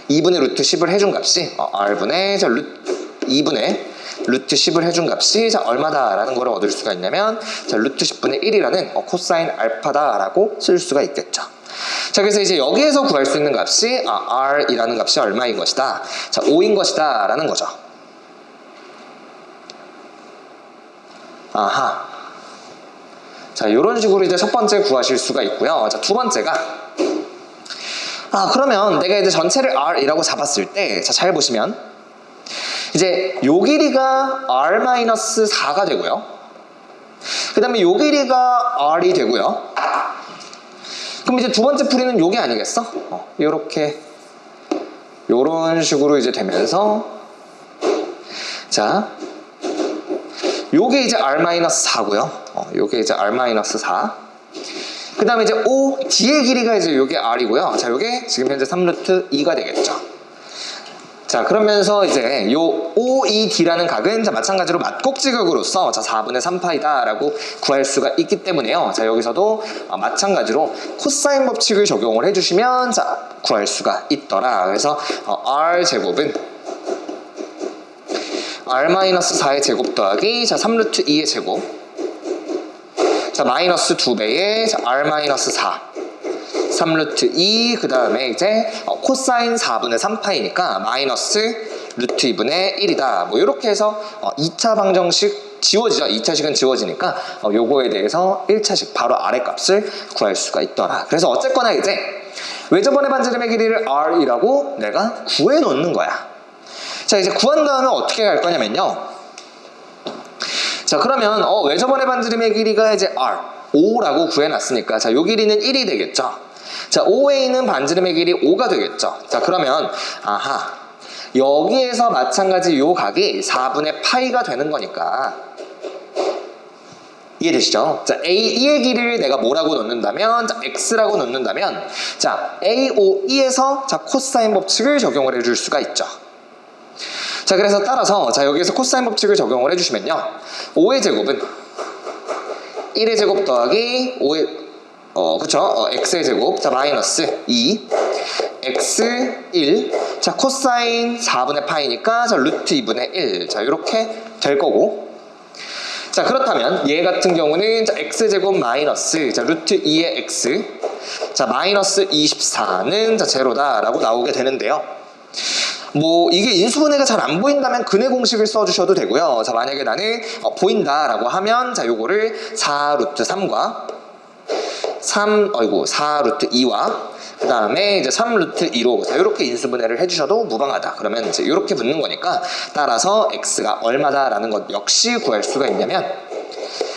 2분의 루트 10을 해준 값이 R분의 2분의 루트 10을 해준 값이 자, 얼마다라는 걸 얻을 수가 있냐면 자, 루트 10분의 1이라는 코사인 알파다라고 쓸 수가 있겠죠. 자, 그래서 이제 여기에서 구할 수 있는 값이 R이라는 값이 얼마인 것이다. 자, 5인 것이다 라는 거죠. 아하. 자, 이런 식으로 이제 첫 번째 구하실 수가 있고요. 자, 두 번째가 그러면 내가 이제 전체를 R이라고 잡았을 때 자, 잘 보시면 이제 요 길이가 R-4가 되고요. 그 다음에 요 길이가 R이 되고요. 그럼 이제 두 번째 풀이는 요게 아니겠어? 요렇게 요런 식으로 이제 되면서 자, 요게 이제 R-4고요. 요게 이제 R-4. 그 다음에 이제 O, D의 길이가 이제 요게 R이고요. 자, 요게 지금 현재 3루트 2가 되겠죠. 자, 그러면서 이제 요 OED라는 각은 자, 마찬가지로 맞꼭지각으로서 자, 4분의 3파이다 라고 구할 수가 있기 때문에요. 자, 여기서도 마찬가지로 코사인 법칙을 적용을 해주시면 자, 구할 수가 있더라. 그래서 R제곱은 R-4의 제곱 더하기 자, 3루트 2의 제곱 자, 마이너스 2배의 자, R-4 3루트 2, 그 다음에 이제 코사인 4분의 3파이니까 마이너스 루트 2분의 1이다. 뭐 이렇게 해서 2차 방정식 지워지죠. 2차식은 지워지니까 요거에 대해서 1차식 바로 아래 값을 구할 수가 있더라. 그래서 어쨌거나 이제 외접원의 반지름의 길이를 R이라고 내가 구해 놓는 거야. 자, 이제 구한 다음에 어떻게 갈 거냐면요. 자, 그러면 외접원의 반지름의 길이가 이제 R 5라고 구해놨으니까 자, 요 길이는 1이 되겠죠. 자, OA 있는 반지름의 길이 5가 되겠죠. 자, 그러면 아하, 여기에서 마찬가지 요 각이 4분의 파이가 되는 거니까 이해되시죠? 자, AE의 길이를 내가 뭐라고 놓는다면 자, X라고 놓는다면 자, AOE에서 자, 코사인 법칙을 적용을 해줄 수가 있죠. 자, 그래서 따라서 자, 여기에서 코사인 법칙을 적용을 해주시면요, 5의 제곱은 1의 제곱 더하기 5의 그쵸? x의 제곱, 자, 마이너스 2, x 1, 자, 코사인 4분의 파이니까, 자, 루트 2분의 1, 자, 이렇게 될 거고. 자, 그렇다면, 얘 같은 경우는, 자, x 제곱 마이너스, 자, 루트 2의 x, 자, 마이너스 24는, 자, 제로다라고 나오게 되는데요. 뭐 이게 인수분해가 잘 안 보인다면 근해 공식을 써주셔도 되고요. 자, 만약에 나는 보인다라고 하면 자, 요거를 4 루트 3과 4 루트 2와 그 다음에 이제 3 루트 2로 자, 이렇게 인수분해를 해주셔도 무방하다. 그러면 이제 이렇게 붙는 거니까 따라서 x가 얼마다라는 것 역시 구할 수가 있냐면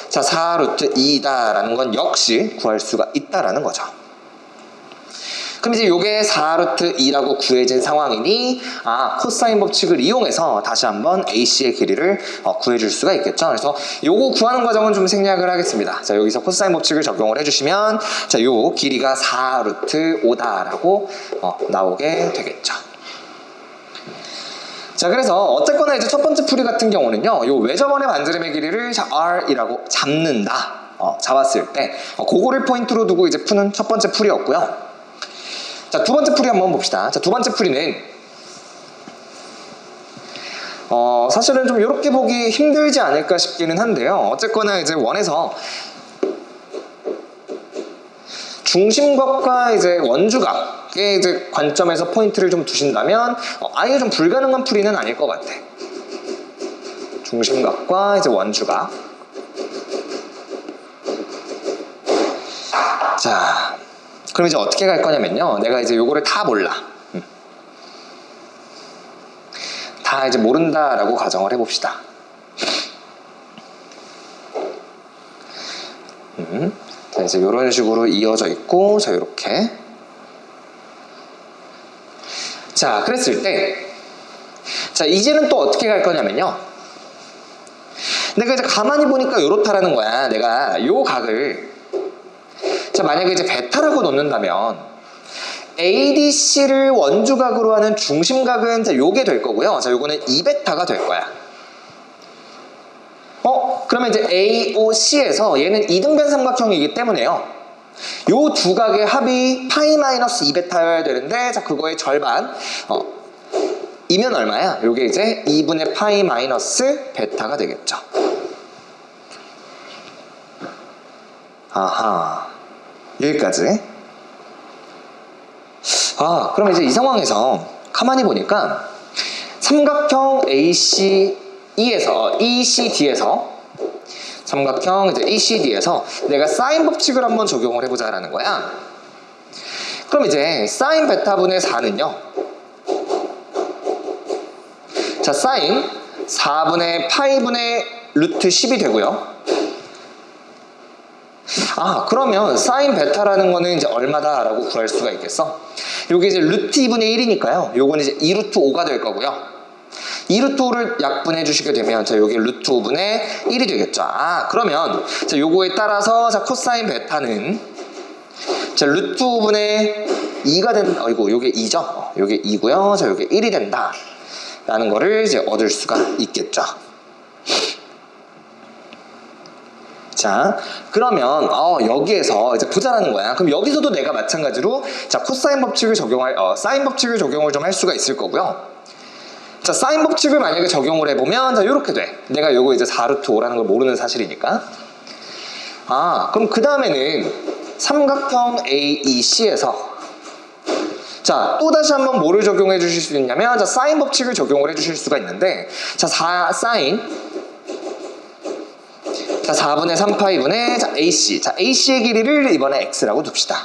자, 4 루트 2다라는 건 역시 구할 수가 있다라는 거죠. 그럼 이제 요게 4루트 2라고 구해진 상황이니 코사인 법칙을 이용해서 다시 한번 AC의 길이를 구해줄 수가 있겠죠. 그래서 요거 구하는 과정은 좀 생략을 하겠습니다. 자, 여기서 코사인 법칙을 적용을 해주시면 자, 요 길이가 4루트 5다라고 나오게 되겠죠. 자, 그래서 어쨌거나 이제 첫 번째 풀이 같은 경우는요, 요 외접원의 반지름의 길이를 자, R이라고 잡는다. 잡았을 때 그거를 포인트로 두고 이제 푸는 첫 번째 풀이었고요. 자, 두 번째 풀이 한번 봅시다. 자, 두 번째 풀이는 사실은 좀 이렇게 보기 힘들지 않을까 싶기는 한데요. 어쨌거나 이제 원에서 중심각과 이제 원주각의 이제 관점에서 포인트를 좀 두신다면 아예 좀 불가능한 풀이는 아닐 것 같아. 중심각과 이제 원주각. 자, 그럼 이제 어떻게 갈 거냐면요, 내가 이제 요거를 다 몰라. 다 이제 모른다라고 가정을 해봅시다. 자, 이제 이런 식으로 이어져 있고, 자, 요렇게. 자, 그랬을 때, 자, 이제는 또 어떻게 갈 거냐면요, 내가 이제 가만히 보니까 요렇다라는 거야. 내가 요 각을 자, 만약에 이제 베타라고 놓는다면 ADC를 원주각으로 하는 중심각은 자, 요게 될 거고요. 자, 요거는 2베타가 될 거야. 그러면 이제 AOC에서 얘는 이등변 삼각형이기 때문에요, 요 두 각의 합이 파이 마이너스 2베타여야 되는데 자, 그거의 절반 이면 얼마야? 요게 이제 2분의 파이 마이너스 베타가 되겠죠. 아하, 여기까지. 그럼 이제 이 상황에서 가만히 보니까 삼각형 ECD에서 삼각형 이제 ECD에서 내가 사인 법칙을 한번 적용을 해보자라는 거야. 그럼 이제 사인 베타분의 4는요, 자, 사인 4분의 파이분의 루트 10이 되고요. 그러면 사인 베타라는 거는 이제 얼마다라고 구할 수가 있겠어? 요게 이제 루트 2분의 1이니까요. 요거는 이제 2루트 5가 될 거고요. 이 루트 5를 약분해 주시게 되면 자 여기 루트 5분의 1이 되겠죠. 그러면 자 요거에 따라서 자 코사인 베타는 자 루트 5분의 2가 된다. 요게 2죠. 요게 2고요. 자 요게 1이 된다 라는 거를 이제 얻을 수가 있겠죠. 자, 그러면 여기에서 이제 보자라는 거야. 그럼 여기서도 내가 마찬가지로 자 코사인 법칙을 사인 법칙을 적용을 좀 할 수가 있을 거고요. 자, 사인 법칙을 만약에 적용을 해보면 자 요렇게 돼. 내가 요거 이제 4루트 5라는 걸 모르는 사실이니까. 그럼 그 다음에는 삼각형 AEC에서 자, 또 다시 한번 뭐를 적용해 주실 수 있냐면 자 사인 법칙을 적용을 해 주실 수가 있는데 자 사인 자 4분의 3파이분의 자 AC 자 AC의 길이를 이번에 X라고 둡시다.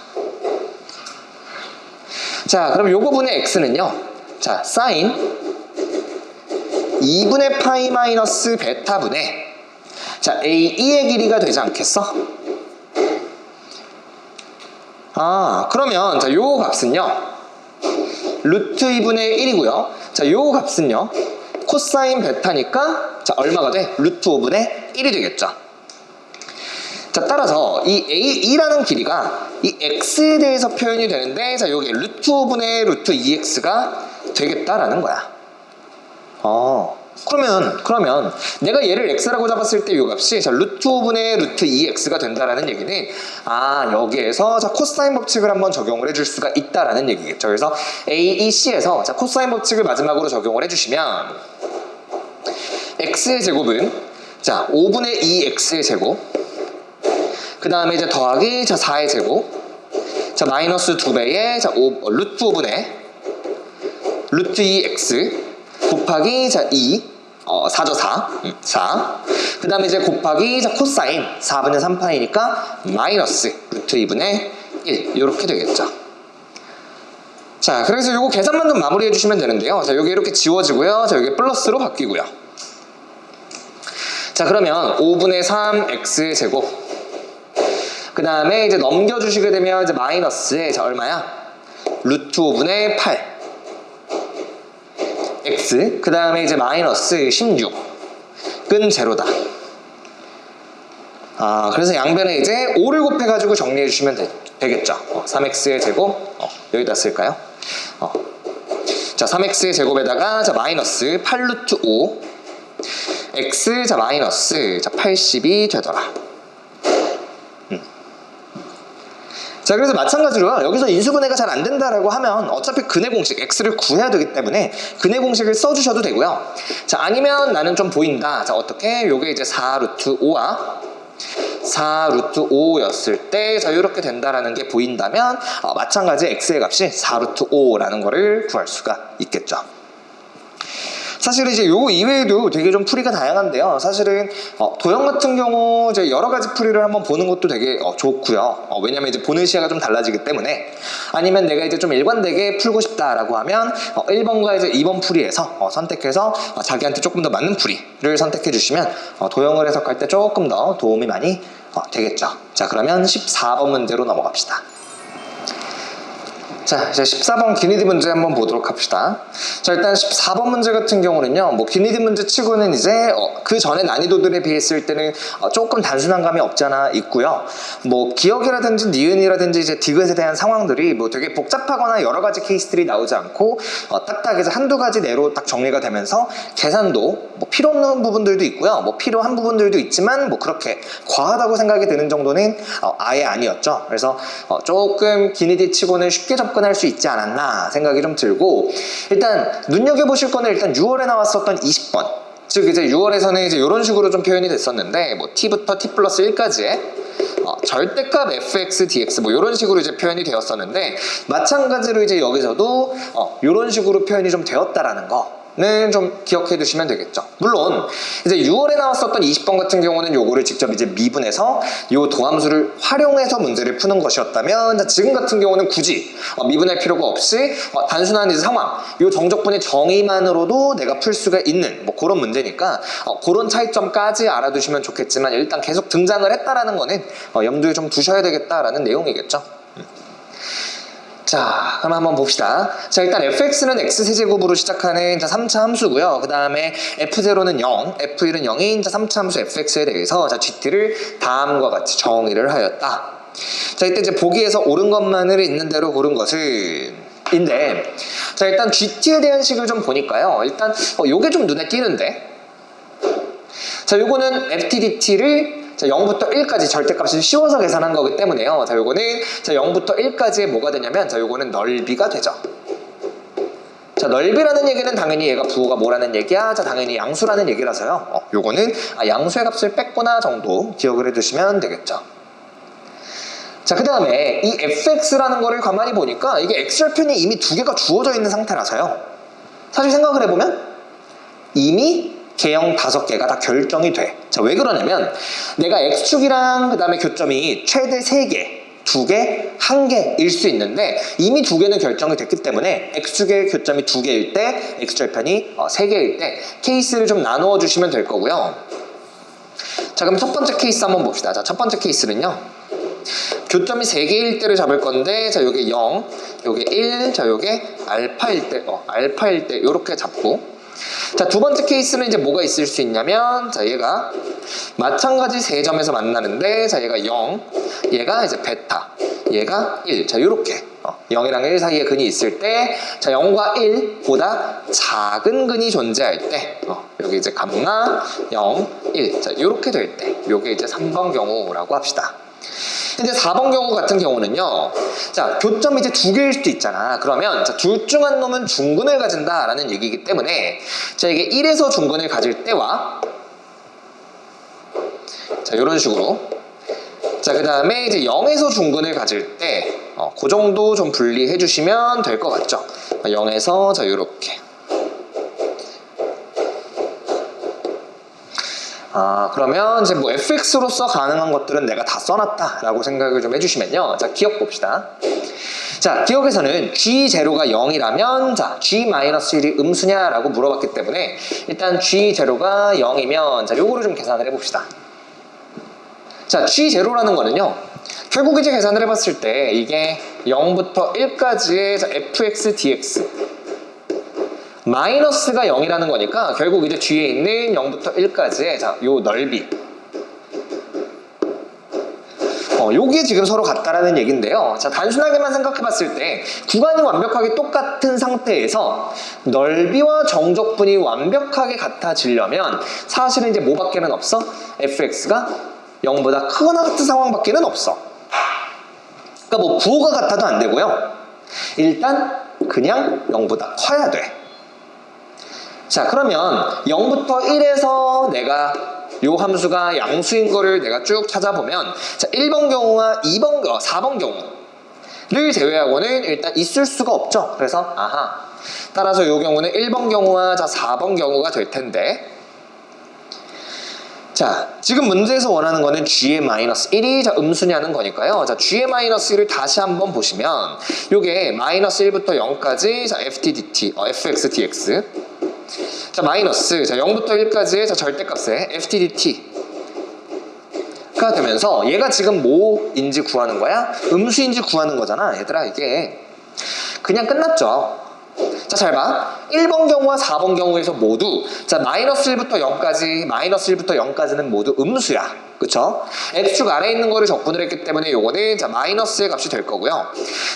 자 그럼 요 부분의 X는요 자 사인 2분의 파이 마이너스 베타분의 자 AE의 길이가 되지 않겠어? 그러면 자 요 값은요 루트 2분의 1이고요 자 요 값은요 코사인 베타니까 자 얼마가 돼? 루트 5분의 1이 되겠죠. 자 따라서 이 AE라는 길이가 이 X에 대해서 표현이 되는데 자 여기 루트 5분의 루트 2X가 되겠다라는 거야. 그러면 내가 얘를 X라고 잡았을 때 이 값이 자 루트 5분의 루트 2X가 된다라는 얘기는 여기에서 자 코사인 법칙을 한번 적용을 해줄 수가 있다라는 얘기겠죠. 그래서 AEC에서 자 코사인 법칙을 마지막으로 적용을 해주시면 X의 제곱은 자 5분의 2X의 제곱 그 다음에 이제 더하기 자 4의 제곱 자 마이너스 2배의 자 루트 5분의 루트 2X 곱하기 자 2 4죠 4 그 다음에 이제 곱하기 자 코사인 4분의 3파이니까 마이너스 루트 2분의 1 이렇게 되겠죠. 자 그래서 요거 계산만 좀 마무리해 주시면 되는데요. 자 여기 이렇게 지워지고요 자 여기 플러스로 바뀌고요. 자 그러면 5분의 3X의 제곱 그 다음에 이제 넘겨주시게 되면 이제 마이너스에 자 얼마야? 루트 5분의 8 X 그 다음에 이제 마이너스 16은 제로다. 그래서 양변에 이제 5를 곱해가지고 정리해 주시면 되겠죠. 3X의 제곱 여기다 쓸까요? 자 3X의 제곱에다가 자 마이너스 8루트 5 X 자 마이너스 자 80이 되더라. 자 그래서 마찬가지로 여기서 인수분해가 잘 안 된다라고 하면 어차피 근해 공식 X를 구해야 되기 때문에 근해 공식을 써주셔도 되고요. 자 아니면 나는 좀 보인다. 자 어떻게? 요게 이제 4루트 5와 4루트 5였을 때 자 이렇게 된다라는 게 보인다면 마찬가지 X의 값이 4루트 5라는 거를 구할 수가 있겠죠. 사실 이제 요거 이외에도 되게 좀 풀이가 다양한데요. 사실은 도형 같은 경우 이제 여러 가지 풀이를 한번 보는 것도 되게 좋고요. 왜냐면 이제 보는 시야가 좀 달라지기 때문에. 아니면 내가 이제 좀 일관되게 풀고 싶다라고 하면 1번과 이제 2번 풀이에서 선택해서 자기한테 조금 더 맞는 풀이를 선택해 주시면 도형을 해석할 때 조금 더 도움이 많이 되겠죠. 자 그러면 14번 문제로 넘어갑시다. 자 이제 14번 기니디 문제 한번 보도록 합시다. 자 일단 14번 문제 같은 경우는요 뭐 기니디 문제 치고는 이제 그 전에 난이도들에 비했을 때는 조금 단순한 감이 없지 않아 있고요. 뭐 기억이라든지 니은이라든지 이제 디귿에 대한 상황들이 뭐 되게 복잡하거나 여러 가지 케이스들이 나오지 않고 딱딱 이제 한두 가지 내로 딱 정리가 되면서 계산도 뭐 필요 없는 부분들도 있고요. 뭐 필요한 부분들도 있지만 뭐 그렇게 과하다고 생각이 드는 정도는 아예 아니었죠. 그래서 조금 기니디 치고는 쉽게 접근할 수 있지 않았나 생각이 좀 들고, 일단 눈여겨보실 거는 일단 6월에 나왔었던 20번, 즉 이제 6월에서는 이제 이런 식으로 좀 표현이 됐었는데 뭐 t부터 t 플러스 1까지의 절대값 fx dx 뭐 이런 식으로 이제 표현이 되었었는데, 마찬가지로 이제 여기서도 이런 식으로 표현이 좀 되었다라는 거는 좀 기억해 두시면 되겠죠. 물론 이제 6월에 나왔었던 20번 같은 경우는 요거를 직접 이제 미분해서 요 도함수를 활용해서 문제를 푸는 것이었다면, 지금 같은 경우는 굳이 미분할 필요가 없이 단순한 이제 상황, 요 정적분의 정의만으로도 내가 풀 수가 있는 뭐 그런 문제니까 그런 차이점까지 알아두시면 좋겠지만, 일단 계속 등장을 했다라는 거는 염두에 좀 두셔야 되겠다라는 내용이겠죠. 자, 그럼 한번 봅시다. 자, 일단 fx는 x세제곱으로 시작하는 3차 함수고요. 그 다음에 f0는 0, f1은 0인 3차 함수 fx에 대해서 gt를 다음과 같이 정의를 하였다. 자, 이때 이제 보기에서 옳은 것만을 있는 대로 고른 것은 인데, 자, 일단 gt에 대한 식을 좀 보니까요. 일단 요게 좀 눈에 띄는데, 자, 요거는 ftdt를 자, 0부터 1까지 절대값을 씌워서 계산한 거기 때문에요. 자, 요거는 자, 0부터 1까지의 뭐가 되냐면 자, 요거는 넓이가 되죠. 자, 넓이라는 얘기는 당연히 얘가 부호가 뭐라는 얘기야? 자, 당연히 양수라는 얘기라서요. 요거는 양수의 값을 뺐구나 정도 기억을 해두시면 되겠죠. 자, 그 다음에 이 fx라는 거를 가만히 보니까 이게 x절편이 이미 두 개가 주어져 있는 상태라서요. 사실 생각을 해보면 이미 개형 5개가 다 결정이 돼. 자, 왜 그러냐면 내가 x축이랑 그 다음에 교점이 최대 3개, 2개, 1개일 수 있는데 이미 2개는 결정이 됐기 때문에 x축의 교점이 2개일 때 x절편이 3개일 때 케이스를 좀 나누어 주시면 될 거고요. 자, 그럼 첫 번째 케이스 한번 봅시다. 자, 첫 번째 케이스는요. 교점이 3개일 때를 잡을 건데 자, 요게 0, 요게 1, 자, 요게 알파일 때 요렇게 잡고 자, 두 번째 케이스는 이제 뭐가 있을 수 있냐면 자, 얘가 마찬가지 세 점에서 만나는데 자, 얘가 0, 얘가 이제 베타, 얘가 1. 자, 요렇게 0이랑 1 사이에 근이 있을 때 자, 0과 1보다 작은 근이 존재할 때 여기 이제 감마 0, 1. 자, 요렇게 될 때 요게 이제 3번 경우라고 합시다. 근데 4번 경우 같은 경우는요. 자, 교점이 이제 2개일 수도 있잖아. 그러면 자, 둘 중 한 놈은 중근을 가진다라는 얘기이기 때문에 자, 이게 1에서 중근을 가질 때와 자, 요런 식으로 자, 그 다음에 이제 0에서 중근을 가질 때 그 정도 좀 분리해 주시면 될 것 같죠. 0에서 자, 요렇게 그러면 이제 뭐 fx로서 가능한 것들은 내가 다 써놨다라고 생각을 좀 해주시면요. 자, 기억 봅시다. 자, 기억에서는 g0가 0이라면 자, g-1이 음수냐라고 물어봤기 때문에 일단 g0가 0이면 자, 요거를 좀 계산을 해봅시다. 자, g0라는 거는요. 결국 이제 계산을 해봤을 때 이게 0부터 1까지의 자, fx dx 마이너스가 0이라는 거니까 결국 이제 뒤에 있는 0부터 1까지의 자, 요 넓이 요게 지금 서로 같다라는 얘기인데요. 자, 단순하게만 생각해 봤을 때 구간이 완벽하게 똑같은 상태에서 넓이와 정적분이 완벽하게 같아지려면 사실은 이제 뭐밖에는 없어? fx가 0보다 크거나 같은 상황밖에는 없어. 그러니까 뭐 부호가 같아도 안 되고요. 일단 그냥 0보다 커야 돼. 자, 그러면 0부터 1에서 내가 요 함수가 양수인 거를 내가 쭉 찾아보면 자, 1번 경우와 4번 경우를 제외하고는 일단 있을 수가 없죠. 그래서 따라서 요 경우는 1번 경우와 자, 4번 경우가 될 텐데 자, 지금 문제에서 원하는 거는 g의 -1이 자, 음수냐는 거니까요. 자, g의 -1을 다시 한번 보시면 요게 -1부터 0까지 자, fx dx 자, 마이너스 자, 0부터 1까지의 자, 절대값의 ftdt가 되면서 얘가 지금 뭐인지 구하는 거야? 음수인지 구하는 거잖아. 얘들아, 이게 그냥 끝났죠. 자, 잘 봐. 1번 경우와 4번 경우에서 모두 자, -1부터 0까지는 모두 음수야. 그쵸? x축 아래에 있는 거를 적분을 했기 때문에 요거는 자, 마이너스의 값이 될 거고요.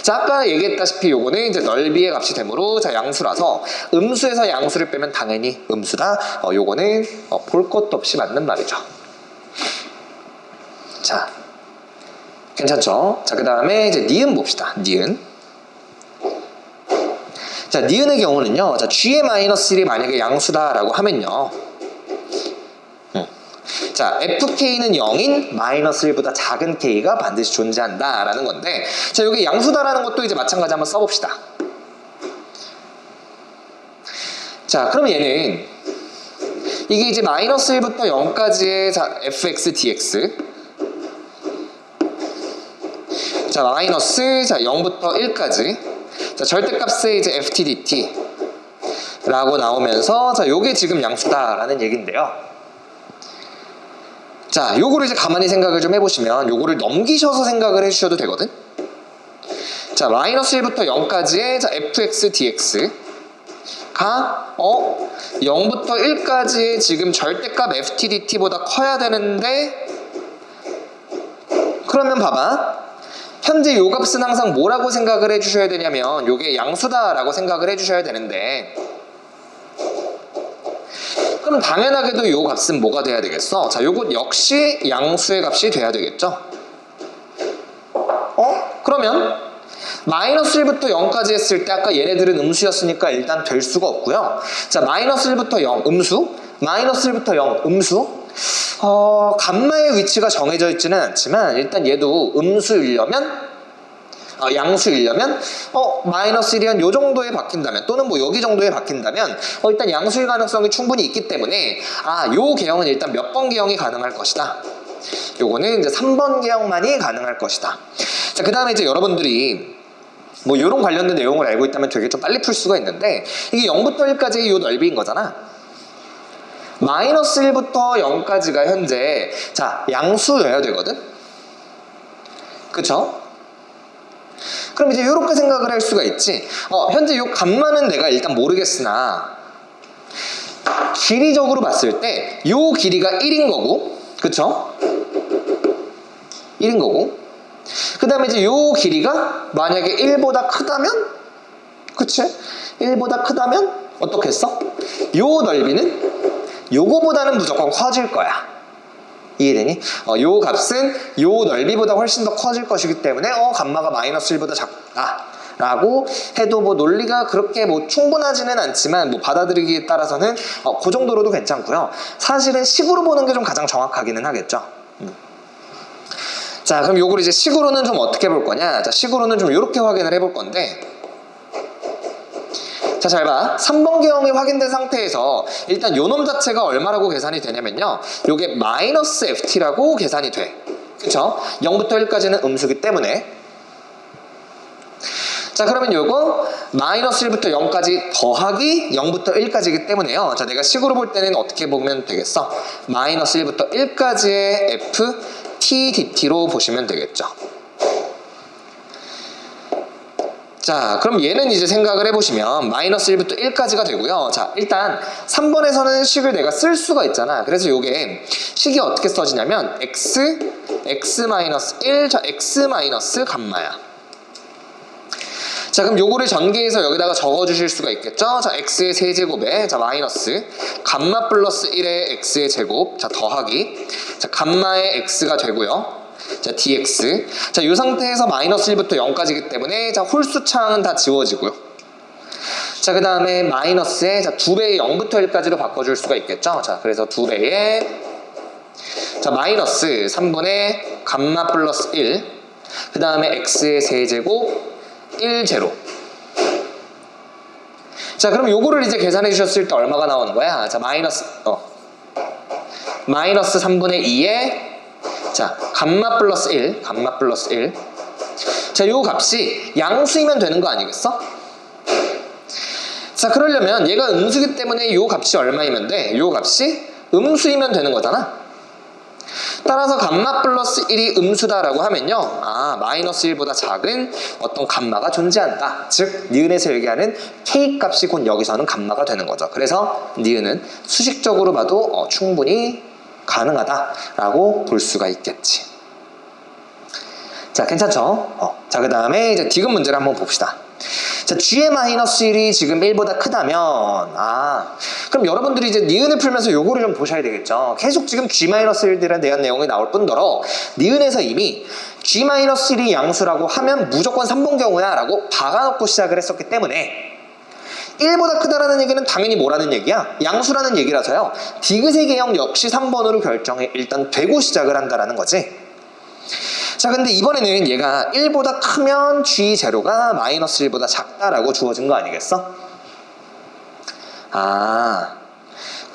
자, 아까 얘기했다시피 요거는 이제 넓이의 값이 되므로 자, 양수라서 음수에서 양수를 빼면 당연히 음수다. 요거는 볼 것도 없이 맞는 말이죠. 자, 괜찮죠? 자, 그 다음에 이제 니은 봅시다. 니은. 자, 니은의 경우는요. 자, g의 -1이 만약에 양수다라고 하면요. 자, fk는 0인 -1보다 작은 k가 반드시 존재한다라는 건데 자, 여기 양수다라는 것도 이제 마찬가지 한번 써봅시다. 자, 그럼 얘는 이게 이제 -1부터 0까지의 자, fx dx 자, 마이너스 자, 0부터 1까지 자, 절대값의 이제 ftdt 라고 나오면서 자, 요게 지금 양수다라는 얘기인데요. 자, 요거를 이제 가만히 생각을 좀 해보시면 요거를 넘기셔서 생각을 해주셔도 되거든. 자, 마이너스 1부터 0까지의 자, fx dx 가 0부터 1까지의 지금 절대값 ft dt보다 커야 되는데, 그러면 봐봐. 현재 요 값은 항상 뭐라고 생각을 해주셔야 되냐면 요게 양수다라고 생각을 해주셔야 되는데, 그럼 당연하게도 요 값은 뭐가 돼야 되겠어? 자, 요것 역시 양수의 값이 돼야 되겠죠? 그러면 마이너스 1부터 0까지 했을 때 아까 얘네들은 음수였으니까 일단 될 수가 없고요. 자, 마이너스 1부터 0 음수, 마이너스 1부터 0 음수. 감마의 위치가 정해져 있지는 않지만 일단 얘도 음수이려면 양수이려면 마이너스 1이 한 요 정도에 바뀐다면, 또는 뭐 여기 정도에 바뀐다면 일단 양수일 가능성이 충분히 있기 때문에 요 개형은 일단 몇 번 개형이 가능할 것이다. 요거는 이제 3번 개형만이 가능할 것이다. 자, 그 다음에 이제 여러분들이 뭐 요런 관련된 내용을 알고 있다면 되게 좀 빨리 풀 수가 있는데, 이게 0부터 1까지의 요 넓이인 거잖아. 마이너스 1부터 0까지가 현재 자 양수여야 되거든. 그쵸? 그럼 이제 이렇게 생각을 할 수가 있지. 현재 요 값만은 내가 일단 모르겠으나 길이적으로 봤을 때 요 길이가 1인 거고, 그쵸? 1인 거고, 그 다음에 이제 요 길이가 만약에 1보다 크다면, 그치? 1보다 크다면 어떻게 했어? 요 넓이는 요거보다는 무조건 커질 거야. 이해되니? 요 값은 요 넓이보다 훨씬 더 커질 것이기 때문에 감마가 마이너스 1보다 작다 라고 해도 뭐 논리가 그렇게 뭐 충분하지는 않지만 뭐 받아들이기에 따라서는 그 정도로도 괜찮고요. 사실은 식으로 보는 게 좀 가장 정확하기는 하겠죠. 자, 그럼 요걸 이제 식으로는 좀 어떻게 볼 거냐? 자, 식으로는 좀 이렇게 확인을 해볼 건데, 자, 잘 봐. 3번 개형이 확인된 상태에서 일단 요 놈 자체가 얼마라고 계산이 되냐면요, 요게 마이너스 ft라고 계산이 돼. 그쵸? 0부터 1까지는 음수기 때문에. 자, 그러면 요거 마이너스 1부터 0까지 더하기 0부터 1까지이기 때문에요. 자, 내가 식으로 볼 때는 어떻게 보면 되겠어? 마이너스 1부터 1까지의 f t dt로 보시면 되겠죠. 자, 그럼 얘는 이제 생각을 해보시면 마이너스 1부터 1까지가 되고요. 자, 일단 3번에서는 식을 내가 쓸 수가 있잖아. 그래서 요게 식이 어떻게 써지냐면 x-1, 자, x- 감마야. 자, 그럼 요거를 전개해서 여기다가 적어주실 수가 있겠죠. 자, x의 세제곱에 자 마이너스 감마 플러스 1의 x의 제곱, 자 더하기 자 감마의 x가 되고요. 자, dx. 자, 이 상태에서 마이너스 1부터 0까지이기 때문에 자 홀수차항은 다 지워지고요. 자, 그 다음에 마이너스에 자 2배의 0부터 1까지로 바꿔줄 수가 있겠죠. 자, 그래서 2배의 자 마이너스 3분의 감마 플러스 1, 그 다음에 x의 세제곱 1제로. 자, 그럼 요거를 이제 계산해 주셨을 때 얼마가 나오는 거야? 자, 마이너스 3분의 2에 자, 감마 플러스 1, 감마 플러스 1. 자, 요 값이 양수이면 되는 거 아니겠어? 자, 그러려면 얘가 음수기 때문에 요 값이 얼마이면 돼? 요 값이 음수이면 되는 거잖아. 따라서 감마 플러스 1이 음수다라고 하면요, 마이너스 1보다 작은 어떤 감마가 존재한다. 즉, 니은에서 얘기하는 k 값이 곧 여기서는 감마가 되는 거죠. 그래서 니은은 수식적으로 봐도 충분히 가능하다라고 볼 수가 있겠지. 자, 괜찮죠? 자, 그 다음에 이제 디귿 문제를 한번 봅시다. 자, g의 마이너스 1이 지금 1보다 크다면 그럼 여러분들이 이제 니은을 풀면서 요거를 좀 보셔야 되겠죠. 계속 지금 g-1에 대한 내용이 나올 뿐더러 니은에서 이미 g-1이 양수라고 하면 무조건 3번 경우야 라고 박아놓고 시작을 했었기 때문에 1보다 크다라는 얘기는 당연히 뭐라는 얘기야? 양수라는 얘기라서요. 디귿의 개형 역시 3번으로 결정이 일단 되고 시작을 한다라는 거지. 자, 근데 이번에는 얘가 1보다 크면 g0가 마이너스 1보다 작다라고 주어진 거 아니겠어?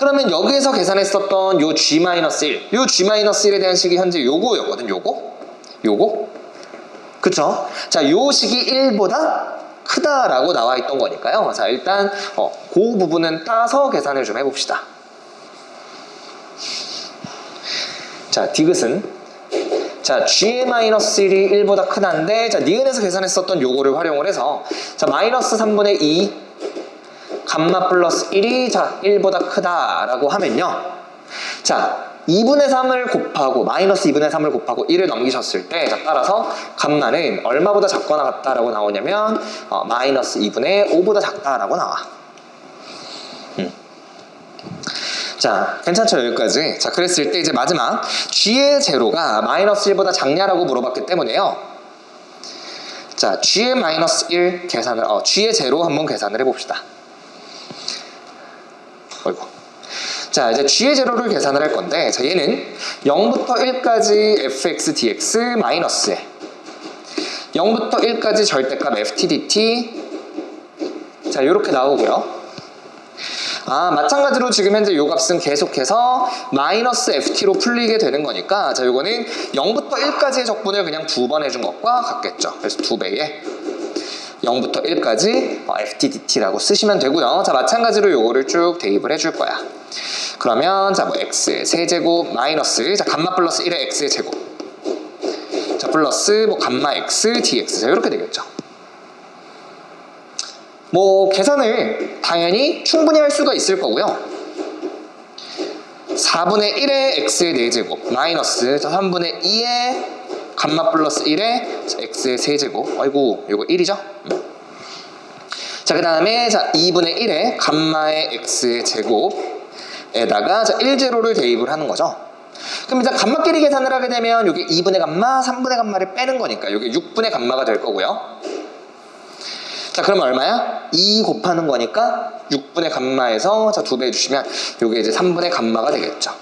그러면 여기에서 계산했었던 요 g-1, 요 g-1에 대한 식이 현재 요거였거든. 요거? 그쵸? 자, 요 식이 1보다 크다라고 나와 있던 거니까요. 자, 일단 그 부분은 따서 계산을 좀 해봅시다. 자, 디귿은 자, G-1이 1보다 크다인데, 자, 니은에서 계산했었던 요거를 활용을 해서, 자, 마이너스 3분의 2, 감마 플러스 1이, 자, 1보다 크다라고 하면요. 자, 2분의 3을 곱하고, 마이너스 2분의 3을 곱하고 1을 넘기셨을 때, 자, 따라서 감마는 얼마보다 작거나 같다라고 나오냐면, 마이너스 2분의 5보다 작다라고 나와. 자, 괜찮죠? 여기까지. 자, 그랬을 때 이제 마지막 G의 제로가 마이너스 1보다 작냐라고 물어봤기 때문에요. 자, G의 마이너스 1 계산을, G의 제로 한번 계산을 해봅시다. 어이구. 자, 이제 G의 제로를 계산을 할 건데, 자, 얘는 0부터 1까지 fx dx 마이너스에 0부터 1까지 절대값 ft dt, 자, 요렇게 나오고요. 마찬가지로 지금 현재 요 값은 계속해서 마이너스 ft로 풀리게 되는 거니까, 자, 요거는 0부터 1까지의 적분을 그냥 2번 해준 것과 같겠죠. 그래서 2배에 0부터 1까지 ft dt라고 쓰시면 되고요. 자, 마찬가지로 요거를 쭉 대입을 해줄 거야. 그러면 자, 뭐 x의 세제곱 마이너스, 자, 감마 플러스 1의 x의 제곱, 자, 플러스 뭐 감마 x dx, 자, 이렇게 되겠죠. 뭐 계산을 당연히 충분히 할 수가 있을 거고요. 4분의 1의 x의 4제곱 마이너스, 자, 3분의 2의 감마 플러스 1의, 자, x의 세제곱, 아이고 이거 1이죠. 자, 그 다음에 자, 2분의 1의 감마의 x의 제곱에다가, 자, 1제로를 대입을 하는 거죠. 그럼 이제 감마끼리 계산을 하게 되면 이게 2분의 감마, 3분의 감마를 빼는 거니까 이게 6분의 감마가 될 거고요. 자, 그러면 얼마야? 2 곱하는 거니까 6분의 감마에서, 자, 2배 해주시면 이게 이제 3분의 감마가 되겠죠.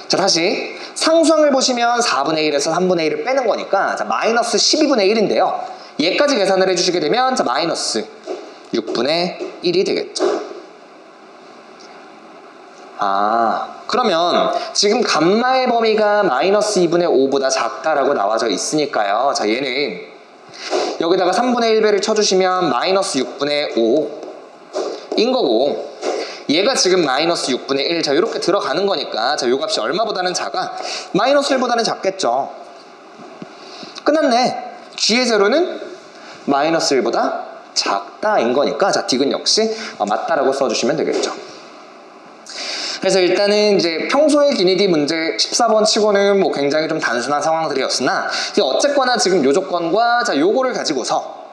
자, 다시 상수항을 보시면 4분의 1에서 3분의 1을 빼는 거니까, 자, 마이너스 12분의 1인데요. 얘까지 계산을 해주시게 되면, 자, 마이너스 6분의 1이 되겠죠. 그러면 지금 감마의 범위가 마이너스 2분의 5보다 작다라고 나와져 있으니까요. 자, 얘는 여기다가 3분의 1배를 쳐주시면 마이너스 6분의 5인 거고, 얘가 지금 마이너스 6분의 1, 자, 이렇게 들어가는 거니까, 자, 요 값이 얼마보다는 작아? 마이너스 1보다는 작겠죠. 끝났네. G의 제로는 마이너스 1보다 작다인 거니까, 자, 딕은 역시 맞다라고 써주시면 되겠죠. 그래서 일단은 이제 평소의 기니디 문제 14번 치고는 뭐 굉장히 좀 단순한 상황들이었으나, 어쨌거나 지금 요 조건과, 자, 요거를 가지고서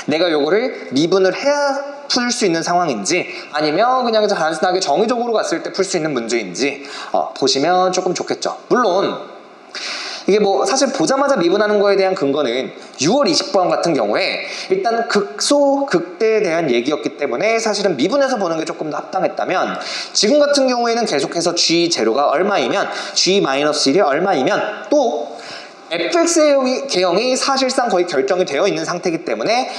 내가 요거를 미분을 해야 풀 수 있는 상황인지, 아니면 그냥 단순하게 정의적으로 갔을 때 풀 수 있는 문제인지 보시면 조금 좋겠죠. 물론 이게 뭐 사실 보자마자 미분하는 거에 대한 근거는 6월 20번 같은 경우에 일단 극소 극대에 대한 얘기였기 때문에 사실은 미분해서 보는 게 조금 더 합당했다면, 지금 같은 경우에는 계속해서 G 제로가 얼마이면 G-1이 얼마이면 또 fx의 개형이 사실상 거의 결정이 되어 있는 상태이기 때문에,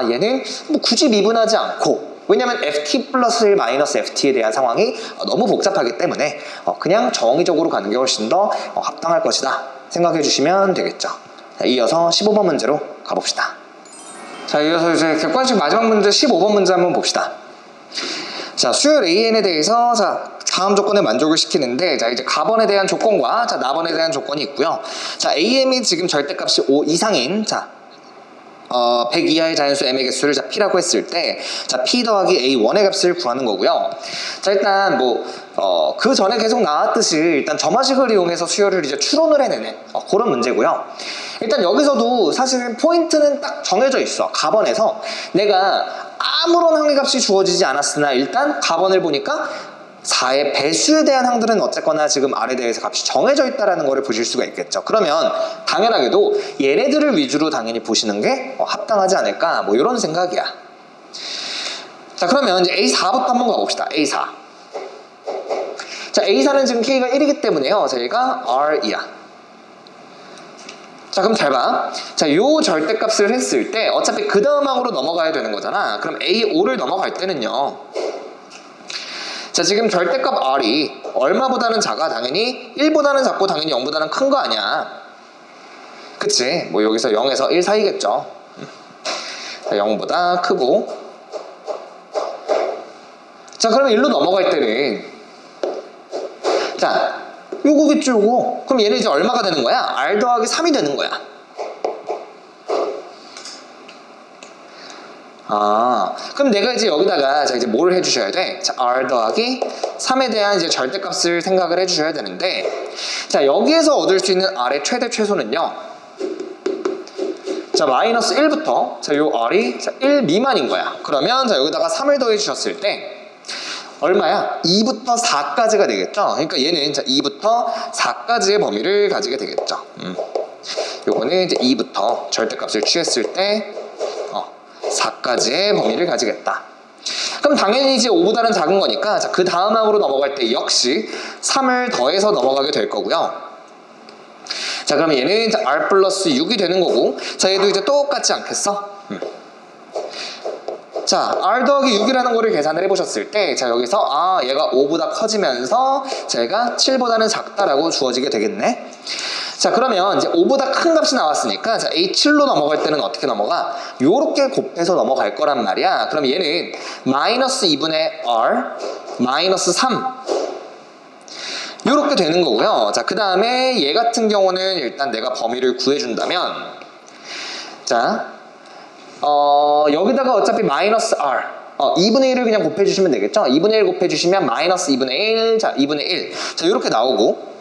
얘는 뭐 굳이 미분하지 않고, 왜냐면 ft 플러스 1 마이너스 ft에 대한 상황이 너무 복잡하기 때문에 그냥 정의적으로 가는 게 훨씬 더 합당할 것이다 생각해 주시면 되겠죠. 자, 이어서 15번 문제로 가봅시다. 자, 이어서 이제 객관식 마지막 문제 15번 문제 한번 봅시다. 자, 수열 AN에 대해서, 자, 다음 조건에 만족을 시키는데, 자, 이제 가번에 대한 조건과, 자, 나번에 대한 조건이 있고요. 자, AM이 지금 절대값이 5 이상인, 자, 100 이하의 자연수 m의 개수를, 자, p라고 했을 때, 자, p 더하기 a1의 값을 구하는 거고요. 자, 일단 뭐 그 전에 계속 나왔듯이 일단 점화식을 이용해서 수열을 이제 추론을 해내는 그런 문제고요. 일단 여기서도 사실은 포인트는 딱 정해져 있어. 가번에서 내가 아무런 항의값이 주어지지 않았으나 일단 가번을 보니까 4의 배수에 대한 항들은 어쨌거나 지금 R에 대해서 값이 정해져 있다는 것을 보실 수가 있겠죠. 그러면 당연하게도 얘네들을 위주로 당연히 보시는 게 합당하지 않을까, 뭐 이런 생각이야. 자, 그러면 이제 A4부터 한번 가봅시다. A4. 자, A4는 지금 K가 1이기 때문에요. 자, 얘가 R이야. 자, 그럼 잘 봐. 자, 요 절대값을 했을 때 어차피 그 다음 항으로 넘어가야 되는 거잖아. 그럼 A5를 넘어갈 때는요. 자, 지금 절대값 R이 얼마보다는 작아? 당연히 1보다는 작고 당연히 0보다는 큰 거 아니야. 그치? 뭐 여기서 0에서 1 사이겠죠. 자, 0보다 크고. 자, 그러면 1로 넘어갈 때는, 자, 요거겠죠, 요거. 그럼 얘는 이제 얼마가 되는 거야? R 더하기 3이 되는 거야. 그럼 내가 이제 여기다가 자 이제 뭘 해주셔야 돼? 자, R 더하기 3에 대한 이제 절대값을 생각을 해주셔야 되는데, 자 여기에서 얻을 수 있는 R의 최대 최소는요. 자 마이너스 1부터 자 요 R이 자, 1 미만인 거야. 그러면 자 여기다가 3을 더해 주셨을 때 얼마야? 2부터 4까지가 되겠죠. 그러니까 얘는 자 2부터 4까지의 범위를 가지게 되겠죠. 요거는 이제 2부터 절대값을 취했을 때 4까지의 범위를 가지겠다. 그럼 당연히 이제 5보다는 작은 거니까 자, 그 다음 항으로 넘어갈 때 역시 3을 더해서 넘어가게 될 거고요. 자 그러면 얘는 이제 R 플러스 6이 되는 거고, 자 얘도 이제 똑같지 않겠어? 자 R 더하기 6이라는 거를 계산을 해보셨을 때 자 여기서 얘가 5보다 커지면서 제가 7보다는 작다라고 주어지게 되겠네. 자 그러면 이제 5보다 큰 값이 나왔으니까 자 A7로 넘어갈 때는 어떻게 넘어가? 요렇게 곱해서 넘어갈 거란 말이야. 그럼 얘는 마이너스 2분의 R 마이너스 3 요렇게 되는 거고요. 자 그 다음에 얘 같은 경우는 일단 내가 범위를 구해준다면 자 여기다가 어차피 마이너스 R 2분의 1을 그냥 곱해주시면 되겠죠. 2분의 1 곱해주시면 마이너스 2분의 1 자 2분의 1 자 요렇게 나오고,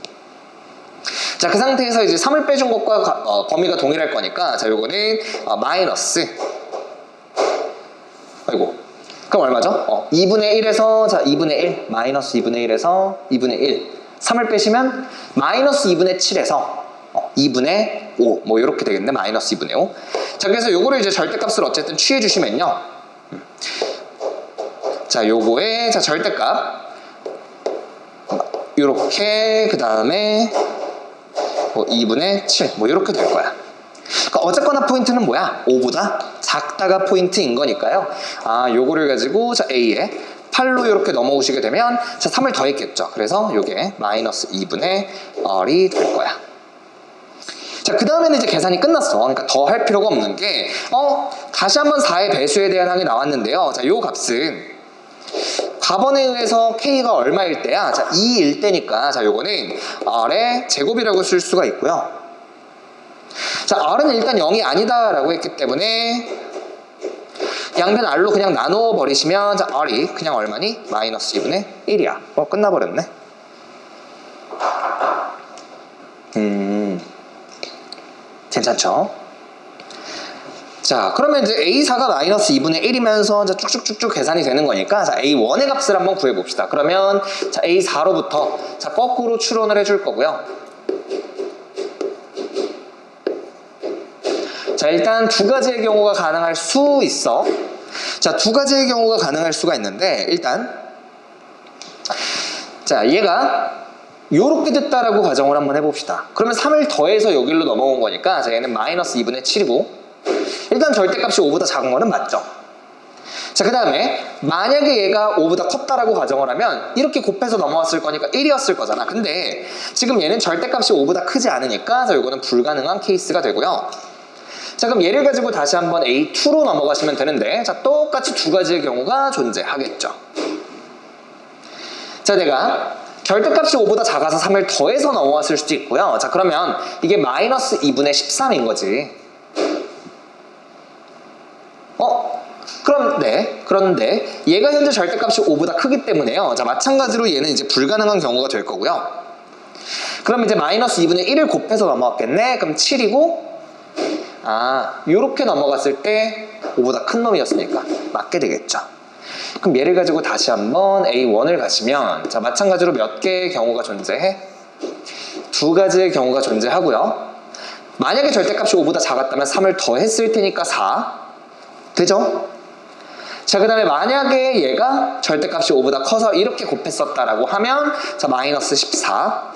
자 그 상태에서 이제 3을 빼준 것과 범위가 동일할 거니까 자 요거는 마이너스 그럼 얼마죠? 2분의 1에서 자 2분의 1 마이너스 2분의 1에서 2분의 1 3을 빼시면 마이너스 2분의 7에서 2분의 5 뭐 이렇게 되겠네. 마이너스 2분의 5. 자 그래서 요거를 이제 절대값을 어쨌든 취해 주시면요. 자 요거의 자 절대값 요렇게 그 다음에 2분의 7 뭐 이렇게 될 거야. 그러니까 어쨌거나 포인트는 뭐야? 5보다 작다가 포인트인 거니까요. 요거를 가지고 자 A에 8로 이렇게 넘어오시게 되면 자 3을 더했겠죠. 그래서 요게 마이너스 2분의 R이 될 거야. 자 그 다음에는 이제 계산이 끝났어. 그러니까 더 할 필요가 없는 게 다시 한번 4의 배수에 대한 항이 나왔는데요. 자 요 값은 가번에 의해서 K가 얼마일 때야? 자 2일 때니까 자 요거는 R의 제곱이라고 쓸 수가 있고요. 자 R은 일단 0이 아니다 라고 했기 때문에 양변 R로 그냥 나누어 버리시면 자 R이 그냥 얼마니? 마이너스 2분의 1이야. 끝나버렸네. 괜찮죠? 자 그러면 이제 A4가 마이너스 2분의 1이면서 자 쭉쭉쭉쭉 계산이 되는 거니까 자 A1의 값을 한번 구해봅시다. 그러면 자 A4로부터 자 거꾸로 추론을 해줄 거고요. 자 일단 두 가지의 경우가 가능할 수 있어. 자 두 가지의 경우가 가능할 수가 있는데, 일단 자 얘가 요렇게 됐다라고 가정을 한번 해봅시다. 그러면 3을 더해서 여기로 넘어온 거니까 자 얘는 마이너스 2분의 7이고 일단 절대값이 5보다 작은 거는 맞죠. 자 그 다음에 만약에 얘가 5보다 컸다라고 가정을 하면 이렇게 곱해서 넘어왔을 거니까 1이었을 거잖아. 근데 지금 얘는 절대값이 5보다 크지 않으니까 자 요거는 불가능한 케이스가 되고요. 자 그럼 얘를 가지고 다시 한번 A2로 넘어가시면 되는데 자 똑같이 두 가지의 경우가 존재하겠죠. 자 내가 절대값이 5보다 작아서 3을 더해서 넘어왔을 수도 있고요. 자 그러면 이게 마이너스 2분의 13인 거지. 그런데 얘가 현재 절대값이 5보다 크기 때문에요. 자 마찬가지로 얘는 이제 불가능한 경우가 될 거고요. 그럼 이제 마이너스 2분의 1을 곱해서 넘어왔겠네. 그럼 7이고 요렇게 넘어갔을 때 5보다 큰 놈이었으니까 맞게 되겠죠. 그럼 얘를 가지고 다시 한번 A1을 가시면 자 마찬가지로 몇 개의 경우가 존재해? 두 가지의 경우가 존재하고요. 만약에 절대값이 5보다 작았다면 3을 더했을 테니까 4 되죠? 자 그 다음에 만약에 얘가 절대값이 5보다 커서 이렇게 곱했었다라고 하면 자 마이너스 14.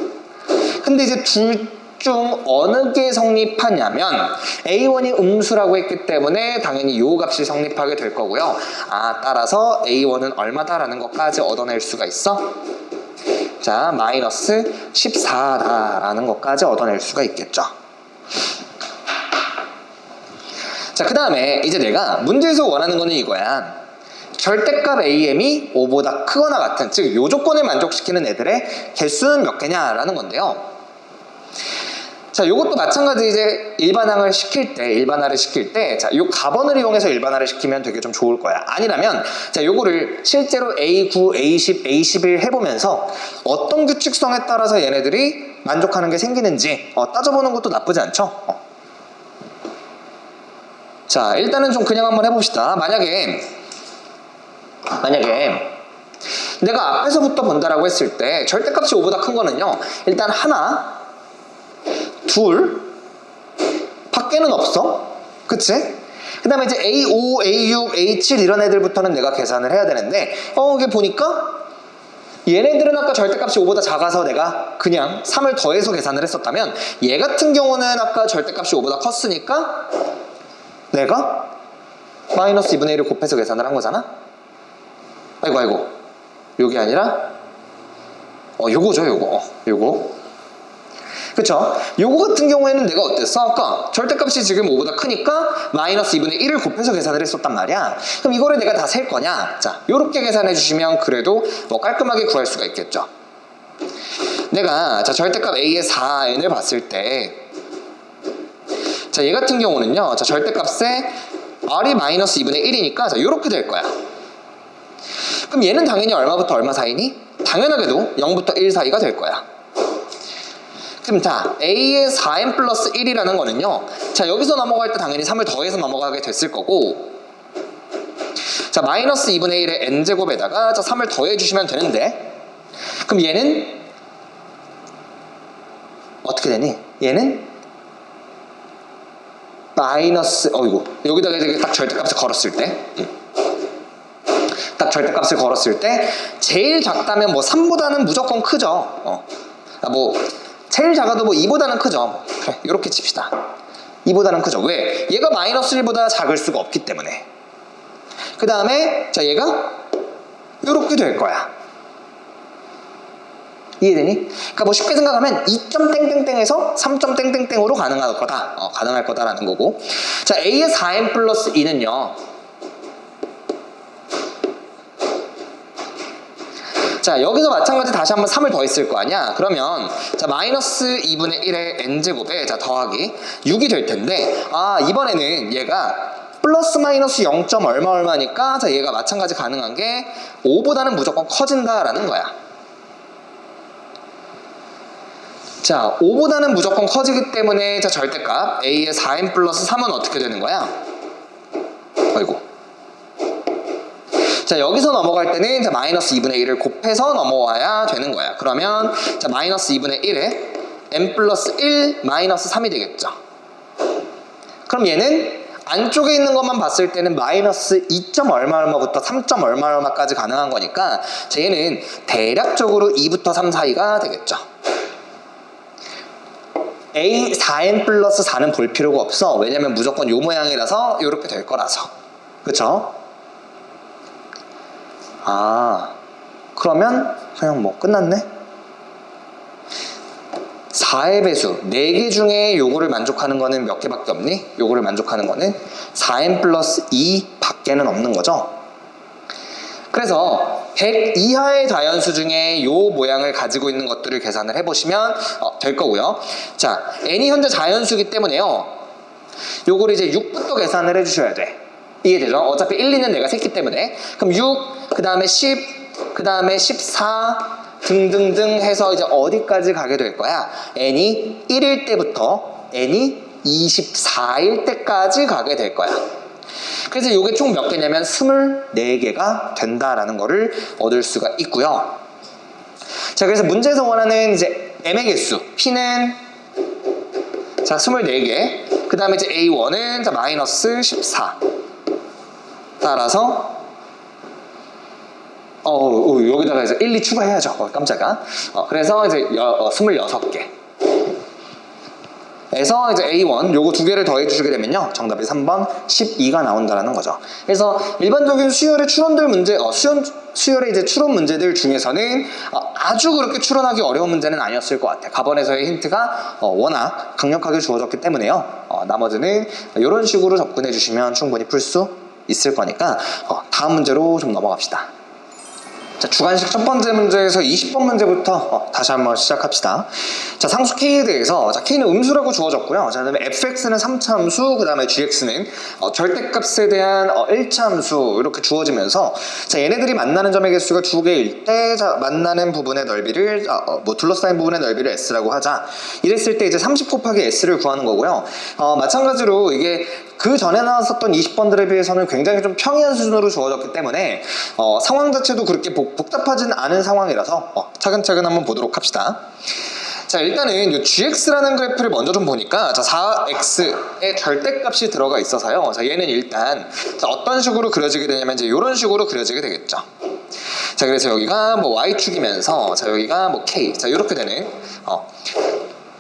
근데 이제 둘 중 어느 게 성립하냐면 A1이 음수라고 했기 때문에 당연히 요 값이 성립하게 될 거고요. 따라서 A1은 얼마다라는 것까지 얻어낼 수가 있어? 자 마이너스 14다라는 것까지 얻어낼 수가 있겠죠. 자 그 다음에 이제 내가 문제에서 원하는 거는 이거야. 절대값 AM이 5보다 크거나 같은, 즉 요 조건을 만족시키는 애들의 개수는 몇 개냐라는 건데요. 자, 요것도 마찬가지 이제 일반화를 시킬 때, 자, 요 가번을 이용해서 일반화를 시키면 되게 좀 좋을 거야. 아니라면, 자, 요거를 실제로 A9, A10, A11 해보면서 어떤 규칙성에 따라서 얘네들이 만족하는 게 생기는지 따져보는 것도 나쁘지 않죠? 자, 일단은 좀 그냥 한번 해봅시다. 만약에 내가 앞에서부터 본다라고 했을 때 절대값이 5보다 큰 거는요, 일단 하나, 둘 밖에는 없어. 그치? 그 다음에 이제 A5, A6, A7 이런 애들부터는 내가 계산을 해야 되는데 이게 보니까 얘네들은 아까 절대값이 5보다 작아서 내가 그냥 3을 더해서 계산을 했었다면, 얘 같은 경우는 아까 절대값이 5보다 컸으니까 내가 마이너스 2분의 1을 곱해서 계산을 한 거잖아. 아이고 요게 아니라 요거죠. 요거 그쵸? 요거 같은 경우에는 내가 어땠어? 아까 절대값이 지금 5보다 크니까 마이너스 2분의 1을 곱해서 계산을 했었단 말이야. 그럼 이거를 내가 다 셀 거냐? 자, 요렇게 계산해 주시면 그래도 뭐 깔끔하게 구할 수가 있겠죠. 내가 자 절대값 A의 4n을 봤을 때, 자, 얘 같은 경우는요, 자, 절대값에 R이 마이너스 2분의 1이니까 자, 요렇게 될 거야. 그럼 얘는 당연히 얼마부터 얼마 사이니? 당연하게도 0부터 1 사이가 될 거야. 그럼 자, A의 4n 플러스 1이라는 거는요, 자, 여기서 넘어갈 때 당연히 3을 더해서 넘어가게 됐을 거고, 자, 마이너스 2분의 1의 n제곱에다가 자, 3을 더해 주시면 되는데, 그럼 얘는 어떻게 되니? 얘는 마이너스, 여기다가 이제 딱 절대값을 걸었을 때 제일 작다면 뭐 3보다는 무조건 크죠. 뭐 제일 작아도 뭐 2보다는 크죠. 그래, 이렇게 칩시다. 2보다는 크죠. 왜? 얘가 마이너스 1보다 작을 수가 없기 때문에. 그 다음에 자, 얘가 이렇게 될 거야. 이해되니? 그러니까 뭐 쉽게 생각하면 2점 땡땡땡에서 3점 땡땡땡으로 가능할 거다라는 거고. 자, A의 4n 플러스 2는요, 자, 여기서 마찬가지 다시 한번 3을 더했을 거 아니야? 그러면 자, 마이너스 2분의 1의 n제곱에 자, 더하기 6이 될 텐데, 이번에는 얘가 플러스 마이너스 0. 얼마니까 자, 얘가 마찬가지 가능한 게 5보다는 무조건 커진다라는 거야. 자, 5보다는 무조건 커지기 때문에 자, 절대값 A의 4n 플러스 3은 어떻게 되는 거야? 자, 여기서 넘어갈 때는 자, 마이너스 2분의 1을 곱해서 넘어와야 되는 거야. 그러면 자, 마이너스 2분의 1에 n 플러스 1 마이너스 3이 되겠죠. 그럼 얘는 안쪽에 있는 것만 봤을 때는 마이너스 2점 얼마부터 3점 얼마까지 가능한 거니까 자, 얘는 대략적으로 2부터 3 사이가 되겠죠. A 4n 플러스 4는 볼 필요가 없어. 왜냐면 무조건 요 모양이라서 이렇게 될 거라서. 그쵸? 그러면 그냥 뭐 끝났네? 4의 배수 4개 중에 요거를 만족하는 거는 몇 개밖에 없니? 요거를 만족하는 거는 4n 플러스 2 밖에는 없는 거죠. 그래서 100 이하의 자연수 중에 요 모양을 가지고 있는 것들을 계산을 해보시면 될 거고요. 자, n이 현재 자연수이기 때문에요, 요거를 이제 6부터 계산을 해주셔야 돼. 이해되죠? 어차피 1, 2는 내가 셌기 때문에. 그럼 6, 그 다음에 10, 그 다음에 14 등등등 해서 이제 어디까지 가게 될 거야? n이 1일 때부터 n이 24일 때까지 가게 될 거야. 그래서 이게 총 몇 개냐면 24개가 된다라는 거를 얻을 수가 있고요. 자, 그래서 문제에서 원하는 이제 m의 개수 p는 자 24개, 그 다음에 이제 a1은 자 마이너스 14. 따라서 여기다가 이제 1, 2 추가해야죠. 깜짝아. 그래서 이제 26개 에서 이제 A1 요거 두 개를 더해 주시게 되면요, 정답이 3번 12가 나온다라는 거죠. 그래서 일반적인 수열의 추론들 문제, 수열의 이제 추론 문제들 중에서는 아주 그렇게 추론하기 어려운 문제는 아니었을 것 같아요. 가번에서의 힌트가 워낙 강력하게 주어졌기 때문에요. 나머지는 이런 식으로 접근해 주시면 충분히 풀 수 있을 거니까 다음 문제로 좀 넘어갑시다. 자, 주관식 첫 번째 문제에서 20번 문제부터 다시 한번 시작합시다. 자, 상수 K에 대해서, 자, K는 음수라고 주어졌고요. 자, 그 다음에 fx는 3차 함수, 그 다음에 gx는 절대값에 대한 1차 함수 이렇게 주어지면서, 자, 얘네들이 만나는 점의 개수가 2개일 때, 자, 만나는 부분의 넓이를, 둘러싸인 부분의 넓이를 s라고 하자. 이랬을 때 이제 30 곱하기 s를 구하는 거고요. 마찬가지로 이게 그 전에 나왔었던 20번들에 비해서는 굉장히 좀 평이한 수준으로 주어졌기 때문에 상황 자체도 그렇게 복잡하진 않은 상황이라서 차근차근 한번 보도록 합시다. 자, 일단은 이 gx라는 그래프를 먼저 좀 보니까, 자, 4x의 절대값이 들어가 있어서요. 자, 얘는 일단, 자, 어떤 식으로 그려지게 되냐면 이제 이런 식으로 그려지게 되겠죠. 자, 그래서 여기가 뭐 y축이면서, 자, 여기가 뭐 k, 자, 이렇게 되는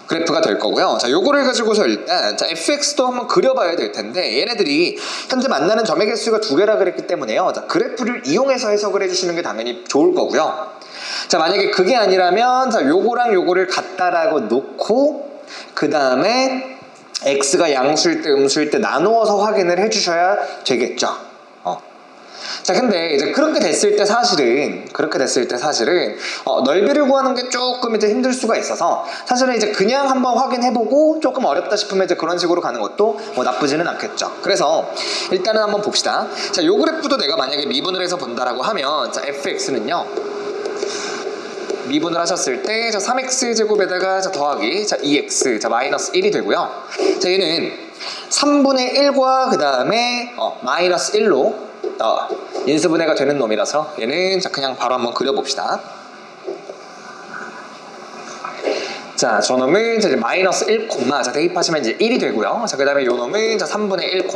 그래프가 될 거고요. 자, 요거를 가지고서 일단, 자, fx도 한번 그려봐야 될 텐데, 얘네들이 현재 만나는 점의 개수가 2개라 그랬기 때문에요. 자, 그래프를 이용해서 해석을 해주시는 게 당연히 좋을 거고요. 자, 만약에 그게 아니라면, 자, 요거랑 요거를 같다라고 놓고, 그 다음에 x가 양수일 때 음수일 때 나누어서 확인을 해주셔야 되겠죠. 자, 근데 이제 그렇게 됐을 때 사실은 넓이를 구하는 게 조금 이제 힘들 수가 있어서, 사실은 이제 그냥 한번 확인해보고 조금 어렵다 싶으면 이제 그런 식으로 가는 것도 뭐 나쁘지는 않겠죠. 그래서 일단은 한번 봅시다. 자, 요 그래프도 내가 만약에 미분을 해서 본다라고 하면, 자, fx는요, 미분을 하셨을 때, 자, 3x 제곱에다가, 자, 더하기, 자, 2x, 자, 마이너스 1이 되고요. 자, 얘는 3분의 1과 그 다음에 마이너스 1로 인수분해가 되는 놈이라서 얘는, 자, 그냥 바로 한번 그려봅시다. 자, 저 놈은 이제 마이너스 1, 자, 대입하시면 이제 1이 되고요. 자, 그 다음에 요 놈은, 자, 3분의 1,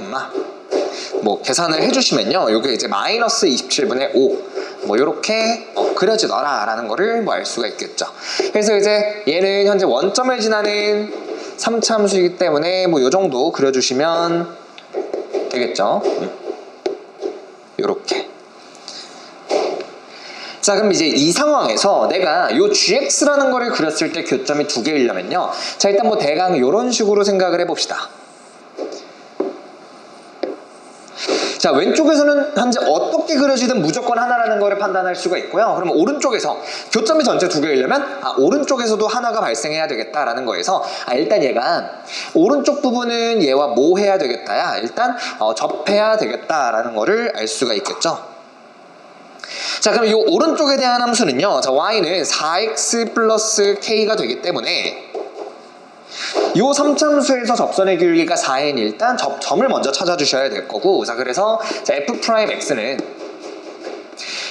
뭐 계산을 해주시면요, 요게 이제 마이너스 27분의 5, 뭐 요렇게 그려지더라 라는 거를 뭐 알 수가 있겠죠. 그래서 이제 얘는 현재 원점을 지나는 3차 함수이기 때문에 뭐 요 정도 그려주시면 되겠죠. 요렇게. 자, 그럼 이제 이 상황에서 내가 요 gx라는 거를 그렸을 때 교점이 2개이려면요, 자, 일단 뭐 대강 요런 식으로 생각을 해봅시다. 자, 왼쪽에서는 현재 어떻게 그려지든 무조건 하나라는 거를 판단할 수가 있고요. 그러면 오른쪽에서 교점이 전체 2개이려면 오른쪽에서도 하나가 발생해야 되겠다라는 거에서, 일단 얘가 오른쪽 부분은 얘와 뭐 해야 되겠다야, 일단 접해야 되겠다라는 거를 알 수가 있겠죠. 자, 그럼 이 오른쪽에 대한 함수는요, 자, y는 4x 플러스 k가 되기 때문에 요 3참수에서 접선의 길이가 4인 일단 점을 먼저 찾아주셔야 될 거고, 자, 그래서 자, f'x는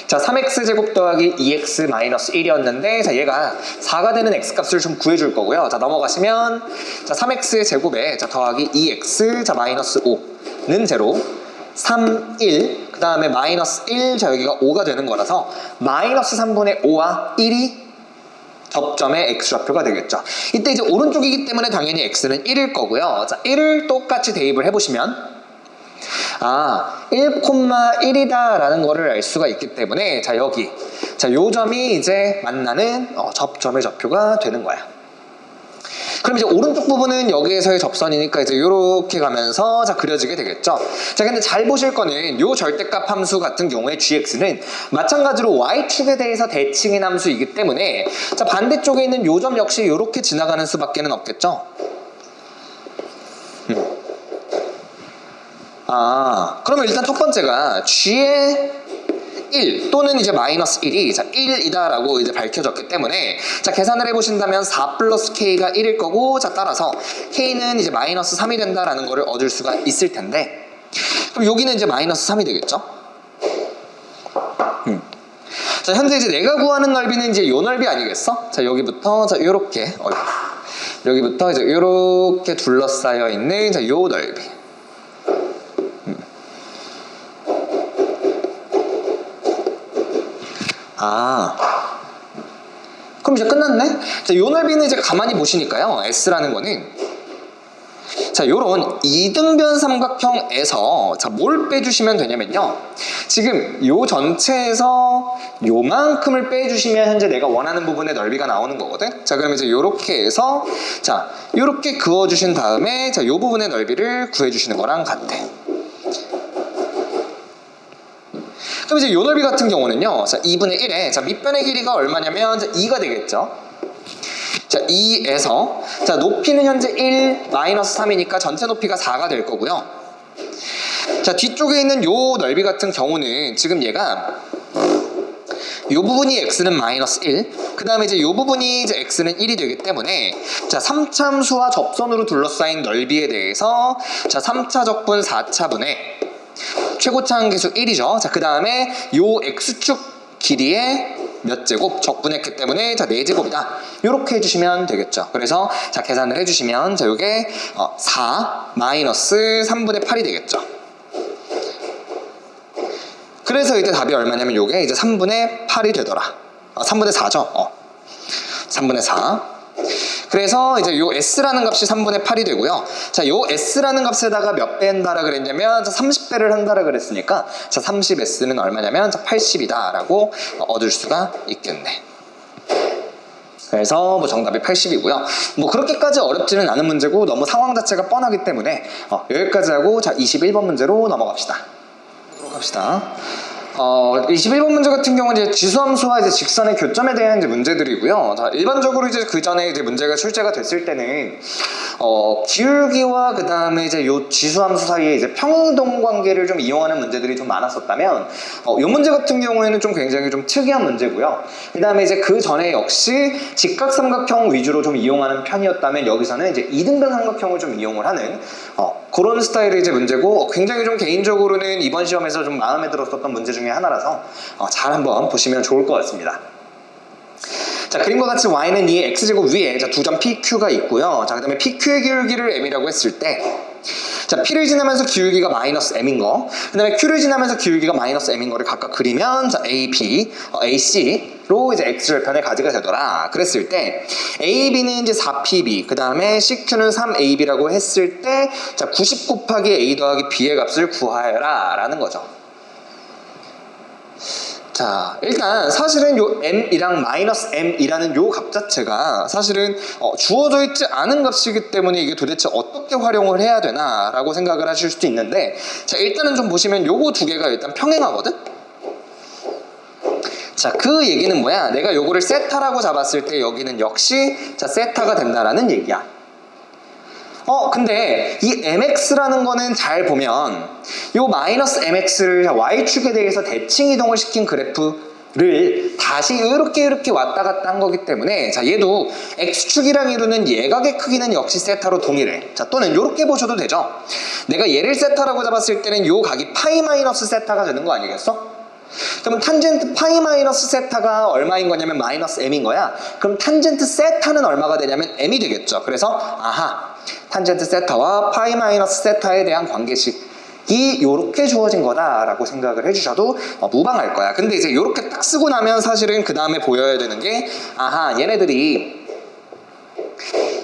자, 3x 제곱 더하기 2x 마이너스 1이었는데, 자, 얘가 4가 되는 x 값을 좀 구해줄 거고요. 자, 넘어가시면, 자, 3x 제곱에, 자, 더하기 2x, 자, 마이너스 5는 제로, 3, 1, 그 다음에 마이너스 1, 자, 여기가 5가 되는 거라서 마이너스 3분의 5와 1이 접점의 x좌표가 되겠죠. 이때 이제 오른쪽이기 때문에 당연히 x는 1일 거고요. 자, 1을 똑같이 대입을 해보시면 1,1이다 라는 거를 알 수가 있기 때문에, 자, 여기, 자, 요 점이 이제 만나는 접점의 좌표가 되는 거야. 그럼 이제 오른쪽 부분은 여기에서의 접선이니까 이제 요렇게 가면서, 자, 그려지게 되겠죠. 자, 근데 잘 보실 거는 요 절대값 함수 같은 경우에 gx는 마찬가지로 y축에 대해서 대칭인 함수이기 때문에, 자, 반대쪽에 있는 요 점 역시 요렇게 지나가는 수밖에는 없겠죠. 그러면 일단 첫 번째가 g의 1 또는 이제 마이너스 1이, 자, 1이다 라고 이제 밝혀졌기 때문에, 자, 계산을 해보신다면 4 플러스 k가 1일 거고, 자, 따라서 k는 이제 마이너스 3이 된다라는 거를 얻을 수가 있을 텐데, 그럼 여기는 이제 마이너스 3이 되겠죠. 자, 현재 이제 내가 구하는 넓이는 이제 요 넓이 아니겠어? 자, 여기부터, 자, 요렇게, 여기부터 이제 요렇게 둘러싸여 있는, 자, 요 넓이. 그럼 이제 끝났네? 자, 요 넓이는 이제 가만히 보시니까요, S라는 거는, 자, 요런 이등변 삼각형에서, 자, 뭘 빼주시면 되냐면요, 지금 요 전체에서 요만큼을 빼주시면 현재 내가 원하는 부분의 넓이가 나오는 거거든? 자, 그럼 이제 요렇게 해서, 자, 요렇게 그어주신 다음에, 자, 요 부분의 넓이를 구해주시는 거랑 같아. 그럼 이제 요 넓이 같은 경우는요, 자, 2분의 1에, 자, 밑변의 길이가 얼마냐면, 자, 2가 되겠죠. 자, 2에서, 자, 높이는 현재 1 마이너스 3이니까 전체 높이가 4가 될 거고요. 자, 뒤쪽에 있는 요 넓이 같은 경우는 지금 얘가 요 부분이 x는 마이너스 1, 그 다음에 이제 요 부분이 이제 x는 1이 되기 때문에, 자, 3차함수와 접선으로 둘러싸인 넓이에 대해서, 자, 3차 적분 4차분의 최고차 함계수 1이죠. 자, 그 다음에 요 x축 길이의 몇 제곱 적분했기 때문에, 자, 4제곱이다. 요렇게 해주시면 되겠죠. 그래서, 자, 계산을 해주시면, 자, 요게 4 마이너스 3분의 8이 되겠죠. 그래서 이제 답이 얼마냐면 요게 이제 3분의 8이 되더라. 3분의 4죠. 3분의 4. 그래서 이제 요 s라는 값이 3분의 8이 되고요. 자, 요 s라는 값에다가 몇 배 한다라 그랬냐면, 자, 30배를 한다라 그랬으니까, 자, 30s는 얼마냐면, 자, 80이다 라고 얻을 수가 있겠네. 그래서 뭐 정답이 80이고요. 뭐 그렇게까지 어렵지는 않은 문제고, 너무 상황 자체가 뻔하기 때문에 여기까지 하고, 자, 21번 문제로 넘어갑시다. 21번 문제 같은 경우는 이제 지수함수와 이제 직선의 교점에 대한 이제 문제들이고요. 자, 일반적으로 이제 그 전에 이제 문제가 출제가 됐을 때는 기울기와 그 다음에 이제 요 지수함수 사이에 이제 평이동 관계를 좀 이용하는 문제들이 좀 많았었다면, 요 문제 같은 경우에는 좀 굉장히 좀 특이한 문제고요. 그 다음에 이제 그 전에 역시 직각삼각형 위주로 좀 이용하는 편이었다면, 여기서는 이제 이등변 삼각형을 좀 이용을 하는 그런 스타일의 이제 문제고, 굉장히 좀 개인적으로는 이번 시험에서 좀 마음에 들었었던 문제 중에 하나라서 잘 한번 보시면 좋을 것 같습니다. 자, 그림과 같이 y는 이 x제곱 위에, 자, 두 점 pq가 있고요. 자, 그 다음에 pq의 기울기를 m이라고 했을 때, 자, p를 지나면서 기울기가 마이너스 m인 거, 그 다음에 q를 지나면서 기울기가 마이너스 m인 거를 각각 그리면, 자, ab, ac로 이제 x절편의 가지가 되더라. 그랬을 때 ab는 이제 4pb, 그 다음에 cq는 3ab라고 했을 때, 자, 90 곱하기 a 더하기 b의 값을 구하여라 라는 거죠. 자, 일단 사실은 요 m이랑 마이너스 m이라는 요 값 자체가 사실은 주어져 있지 않은 값이기 때문에 이게 도대체 어떻게 활용을 해야 되나 라고 생각을 하실 수도 있는데, 자, 일단은 좀 보시면 요거 두 개가 일단 평행하거든? 자, 그 얘기는 뭐야? 내가 요거를 세타라고 잡았을 때 여기는 역시, 자, 세타가 된다라는 얘기야. 근데 이 mx라는 거는 잘 보면 요 마이너스 mx를 y축에 대해서 대칭 이동을 시킨 그래프를 다시 이렇게 왔다 갔다 한 거기 때문에, 자, 얘도 x축이랑 이루는 예각의 크기는 역시 세타로 동일해. 자, 또는 이렇게 보셔도 되죠. 내가 얘를 세타라고 잡았을 때는 요 각이 파이 마이너스 세타가 되는 거 아니겠어? 그러면 탄젠트 파이 마이너스 세타가 얼마인 거냐면 마이너스 m인 거야. 그럼 탄젠트 세타는 얼마가 되냐면 m이 되겠죠. 그래서 아하, 탄젠트 세타와 파이 마이너스 세타에 대한 관계식이 요렇게 주어진 거다라고 생각을 해주셔도 무방할 거야. 근데 이제 요렇게 딱 쓰고 나면 사실은 그 다음에 보여야 되는 게, 아하, 얘네들이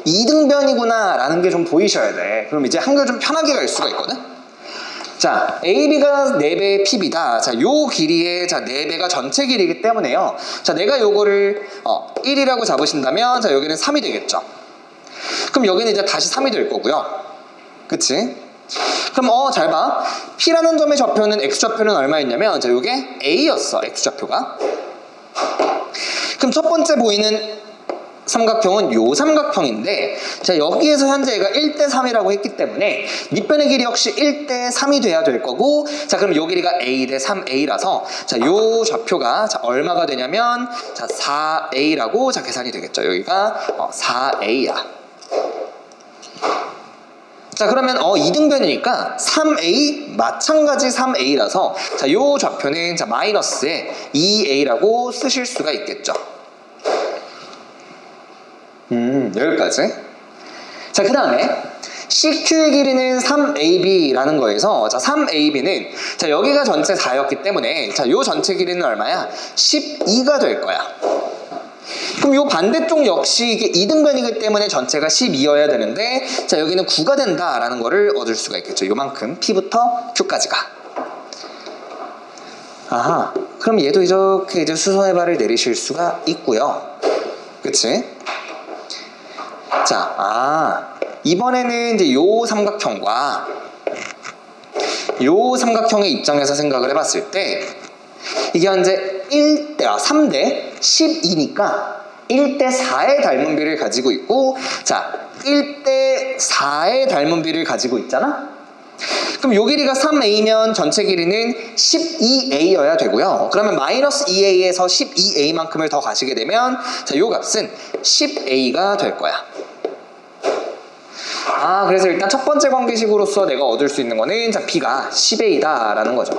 이등변이구나 라는 게 좀 보이셔야 돼. 그럼 이제 한글 좀 편하게 갈 수가 있거든. 자, AB가 4배의 PB다. 자, 요 길이의, 자, 4배가 전체 길이기 때문에요. 자, 내가 요거를 1이라고 잡으신다면, 자, 여기는 3이 되겠죠. 그럼 여기는 이제 다시 3이 될 거고요. 그치? 그럼 잘 봐. P라는 점의 좌표는, X좌표는 얼마였냐면, 자, 요게 A였어. X좌표가. 그럼 첫 번째 보이는 삼각형은 요 삼각형인데, 자, 여기에서 현재 얘가 1대3이라고 했기 때문에 밑변의 길이 역시 1대3이 돼야 될 거고, 자, 그럼 요 길이가 a 대 3a라서, 자, 요 좌표가, 자, 얼마가 되냐면, 자, 4a라고, 자, 계산이 되겠죠. 여기가 4a야. 자, 그러면 이등변이니까 3a 마찬가지 3a라서, 자, 요 좌표는, 자, 마이너스에 2a라고 쓰실 수가 있겠죠. 여기까지. 자, 그 다음에 CQ의 길이는 3AB라는 거에서, 자, 3AB는, 자, 여기가 전체 4였기 때문에, 자, 요 전체 길이는 얼마야? 12가 될 거야. 그럼 요 반대쪽 역시 이게 이등변이기 때문에 전체가 12여야 되는데, 자, 여기는 9가 된다라는 거를 얻을 수가 있겠죠. 요만큼 P부터 Q까지가. 아하, 그럼 얘도 이렇게 이제 수선의 발을 내리실 수가 있고요. 그치? 자, 이번에는 이제 요 삼각형과 요 삼각형의 입장에서 생각을 해봤을 때, 이게 현재 3대 12니까 1대 4의 닮은 비를 가지고 있고, 자 1대 4의 닮은 비를 가지고 있잖아. 그럼 요 길이가 3a면 전체 길이는 12a여야 되고요. 그러면 마이너스 2a에서 12a만큼을 더 가시게 되면 자, 요 값은 10a가 될 거야. 그래서 일단 첫 번째 관계식으로서 내가 얻을 수 있는 거는 자, b가 10a다 라는 거죠.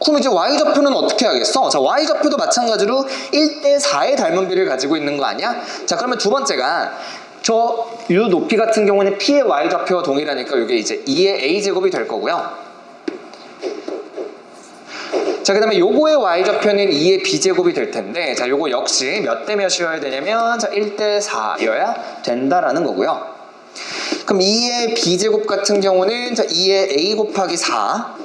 그럼 이제 y좌표는 어떻게 하겠어? 자, y좌표도 마찬가지로 1대 4의 닮은 비를 가지고 있는 거 아니야? 자, 그러면 두 번째가 이 높이 같은 경우는 p의 y좌표와 동일하니까 이게 이제 2의 a제곱이 될 거고요. 자, 그 다음에 요거의 y좌표는 2의 b제곱이 될 텐데, 자, 요거 역시 몇 대 몇이어야 되냐면, 자, 1대 4여야 된다라는 거고요. 그럼 2의 b제곱 같은 경우는, 자, 2의 a 곱하기 4,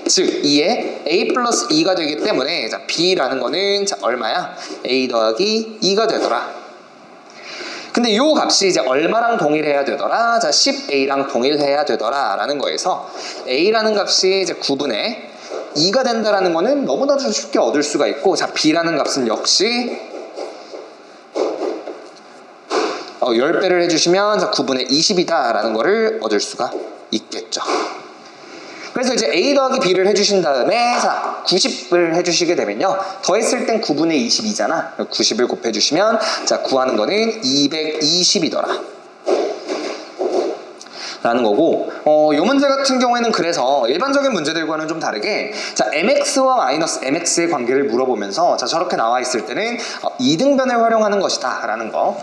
즉, 2의 a 플러스 2가 되기 때문에, 자, b라는 거는, 자, 얼마야? a 더하기 2가 되더라. 근데 요 값이 이제 얼마랑 동일해야 되더라? 자, 10a랑 동일해야 되더라. 라는 거에서, a라는 값이 이제 9분의 2가 된다라는 거는 너무나도 쉽게 얻을 수가 있고, 자, b라는 값은 역시 10배를 해주시면 자, 9분의 20이다 라는 거를 얻을 수가 있겠죠. 그래서 이제 a 더하기 b를 해주신 다음에 자, 90을 해주시게 되면요, 더했을 땐 9분의 22잖아. 90을 곱해주시면 자, 구하는 거는 220이더라 라는 거고, 요 문제 같은 경우에는 그래서 일반적인 문제들과는 좀 다르게 자, mx와 마이너스 mx의 관계를 물어보면서 자, 저렇게 나와 있을 때는 이등변을 활용하는 것이다 라는 거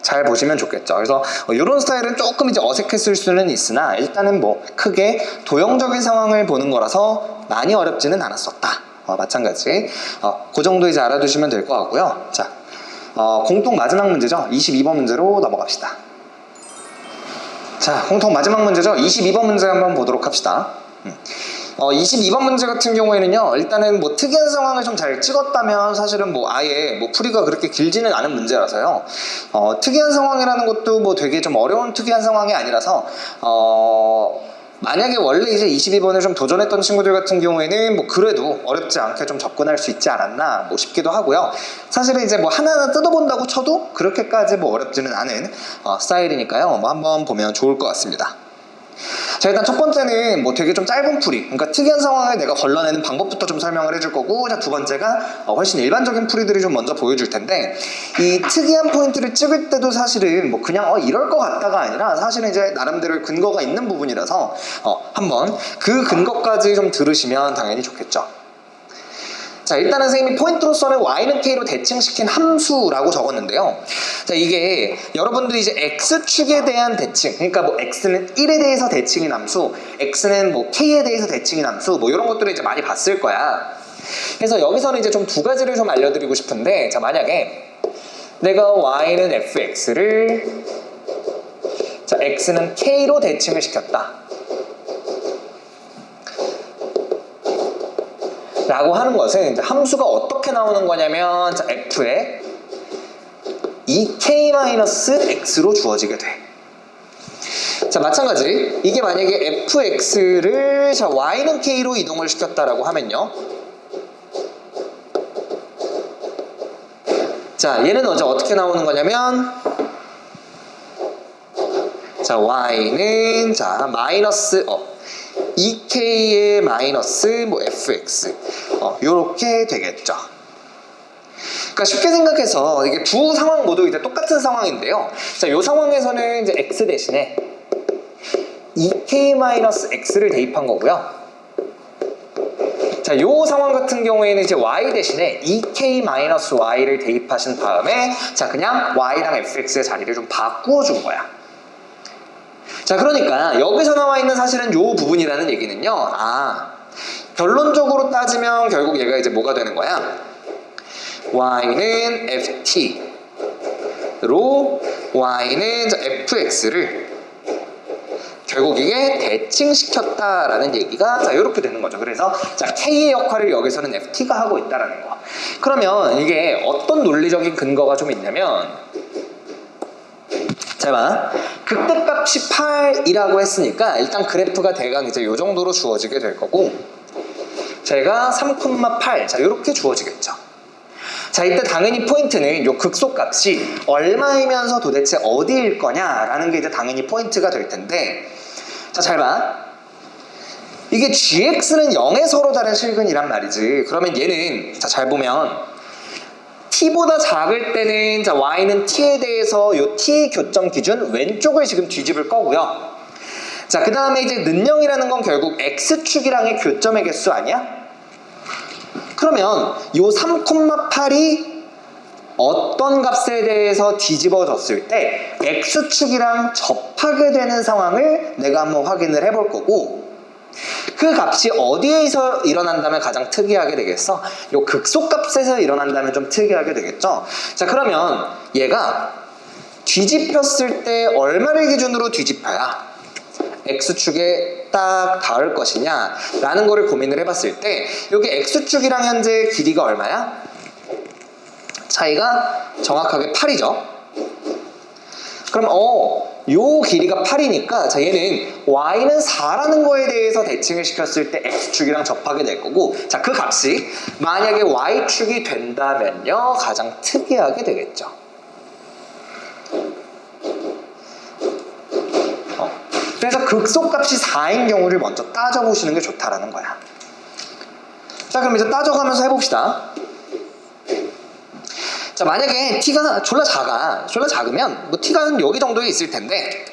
잘 보시면 좋겠죠. 그래서 이런 스타일은 조금 이제 어색했을 수는 있으나 일단은 뭐 크게 도형적인 상황을 보는 거라서 많이 어렵지는 않았었다. 마찬가지 그 정도 이제 알아두시면 될 것 같고요. 자, 공통 마지막 문제죠. 22번 문제로 넘어갑시다. 자, 공통 마지막 문제죠. 22번 문제 한번 보도록 합시다. 22번 문제 같은 경우에는요, 일단은 뭐 특이한 상황을 좀 잘 찍었다면 사실은 뭐 아예 뭐 풀이가 그렇게 길지는 않은 문제라서요. 특이한 상황이라는 것도 뭐 되게 좀 어려운 특이한 상황이 아니라서 만약에 원래 이제 22번을 좀 도전했던 친구들 같은 경우에는 뭐 그래도 어렵지 않게 좀 접근할 수 있지 않았나 뭐 싶기도 하고요. 사실은 이제 뭐 하나하나 뜯어본다고 쳐도 그렇게까지 뭐 어렵지는 않은 스타일이니까요. 뭐 한번 보면 좋을 것 같습니다. 자, 일단 첫 번째는 뭐 되게 좀 짧은 풀이, 그러니까 특이한 상황을 내가 걸러내는 방법부터 좀 설명을 해줄 거고, 자, 두 번째가 훨씬 일반적인 풀이들을 좀 먼저 보여줄 텐데, 이 특이한 포인트를 찍을 때도 사실은 뭐 그냥 이럴 것 같다가 아니라 사실은 이제 나름대로 근거가 있는 부분이라서 한번 그 근거까지 좀 들으시면 당연히 좋겠죠. 자, 일단은 선생님이 포인트로서는 y는 k로 대칭시킨 함수라고 적었는데요. 자, 이게 여러분들이 이제 x축에 대한 대칭, 그러니까 뭐 x는 1에 대해서 대칭인 함수, x는 뭐 k에 대해서 대칭인 함수, 뭐 이런 것들을 이제 많이 봤을 거야. 그래서 여기서는 이제 좀 두 가지를 좀 알려드리고 싶은데, 자, 만약에 내가 y는 fx를 자, x는 k로 대칭을 시켰다 라고 하는 것은 이제 함수가 어떻게 나오는 거냐면, 자, f에 2k-x로 주어지게 돼. 자, 마찬가지 이게 만약에 fx를 자, y는 k로 이동을 시켰다라고 하면요, 자, 얘는 어떻게 나오는 거냐면, 자, y는 자, 마이너스 2k의 마이너스 뭐 fx 요렇게 되겠죠. 그러니까 쉽게 생각해서 이게 두 상황 모두 이제 똑같은 상황인데요. 자, 요 상황에서는 이제 x 대신에 2k-x를 대입한 거고요. 자, 요 상황 같은 경우에는 이제 y 대신에 2k-y를 대입하신 다음에 자, 그냥 y랑 fx의 자리를 좀 바꾸어 준 거야. 자, 그러니까 여기서 나와 있는 사실은 요 부분이라는 얘기는요, 결론적으로 따지면 결국 얘가 이제 뭐가 되는 거야? y는 ft로 y는 fx를 결국 이게 대칭시켰다라는 얘기가 자, 이렇게 되는 거죠. 그래서 자, k의 역할을 여기서는 ft가 하고 있다라는 거. 그러면 이게 어떤 논리적인 근거가 좀 있냐면, 자, 봐. 극대값이 8이라고 했으니까 일단 그래프가 대강 이제 요 정도로 주어지게 될 거고, 제가 3,8 자 이렇게 주어지겠죠. 자 이때 당연히 포인트는 요 극소값이 얼마이면서 도대체 어디일 거냐라는 게 이제 당연히 포인트가 될 텐데, 자 잘 봐. 이게 gx는 0에 서로 다른 실근이란 말이지. 그러면 얘는 자 잘 보면 t보다 작을 때는 자 y는 t에 대해서 요 t 교점 기준 왼쪽을 지금 뒤집을 거고요. 자 그 다음에 이제 는영이라는 건 결국 x축이랑의 교점의 개수 아니야? 그러면 요 3,8이 어떤 값에 대해서 뒤집어졌을 때 x축이랑 접하게 되는 상황을 내가 한번 확인을 해볼 거고, 그 값이 어디에서 일어난다면 가장 특이하게 되겠어? 요 극소값에서 일어난다면 좀 특이하게 되겠죠? 자 그러면 얘가 뒤집혔을 때 얼마를 기준으로 뒤집혀야 x축에 딱 닿을 것이냐 라는 거를 고민을 해봤을 때, 여기 x축이랑 현재 길이가 얼마야? 차이가 정확하게 8이죠. 그럼 요 길이가 8이니까 자 얘는 y는 4라는 거에 대해서 대칭을 시켰을 때 x축이랑 접하게 될 거고, 자 그 값이 만약에 y축이 된다면요 가장 특이하게 되겠죠. 그래서 극소값이 4인 경우를 먼저 따져보시는 게 좋다라는 거야. 자 그럼 이제 따져가면서 해봅시다. 자 만약에 t가 졸라 작으면 뭐 t가 한 여기 정도에 있을 텐데,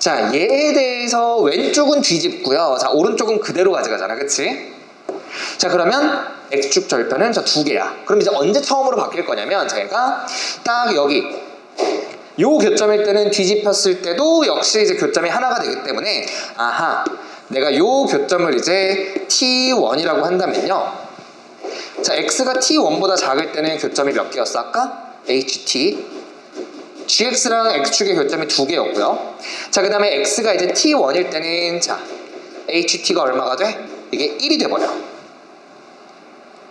자 얘에 대해서 왼쪽은 뒤집고요, 자 오른쪽은 그대로 가져가잖아, 그치? 자 그러면 x축 절편은 저 두 개야. 그럼 이제 언제 처음으로 바뀔 거냐면, 제가 딱 여기 요 교점일 때는 뒤집혔을 때도 역시 이제 교점이 하나가 되기 때문에, 아하 내가 요 교점을 이제 t1이라고 한다면요, 자 x가 t1보다 작을 때는 교점이 몇 개였어 아까? ht gx랑 x축의 교점이 두 개였고요. 자 그 다음에 x가 이제 t1일 때는 자 ht가 얼마가 돼? 이게 1이 돼버려.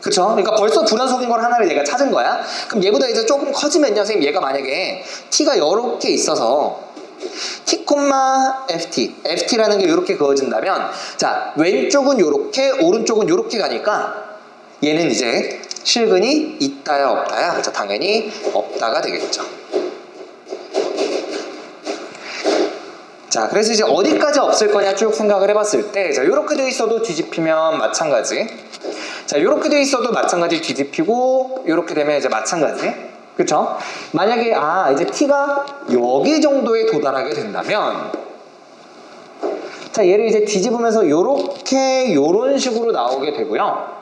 그쵸? 그러니까 벌써 불연속인 걸 하나를 얘가 찾은 거야. 그럼 얘보다 이제 조금 커지면요, 선생님 얘가 만약에 t가 이렇게 있어서 t, ft라는 게 이렇게 그어진다면, 자 왼쪽은 이렇게 오른쪽은 이렇게 가니까 얘는 이제 실근이 있다야 없다야? 자 당연히 없다가 되겠죠. 자 그래서 이제 어디까지 없을 거냐 쭉 생각을 해봤을 때, 자 이렇게 돼 있어도 뒤집히면 마찬가지, 자 이렇게 돼 있어도 마찬가지 뒤집히고, 이렇게 되면 이제 마찬가지, 그쵸? 만약에 이제 t가 여기 정도에 도달하게 된다면, 자 얘를 이제 뒤집으면서 요렇게 요런 식으로 나오게 되고요.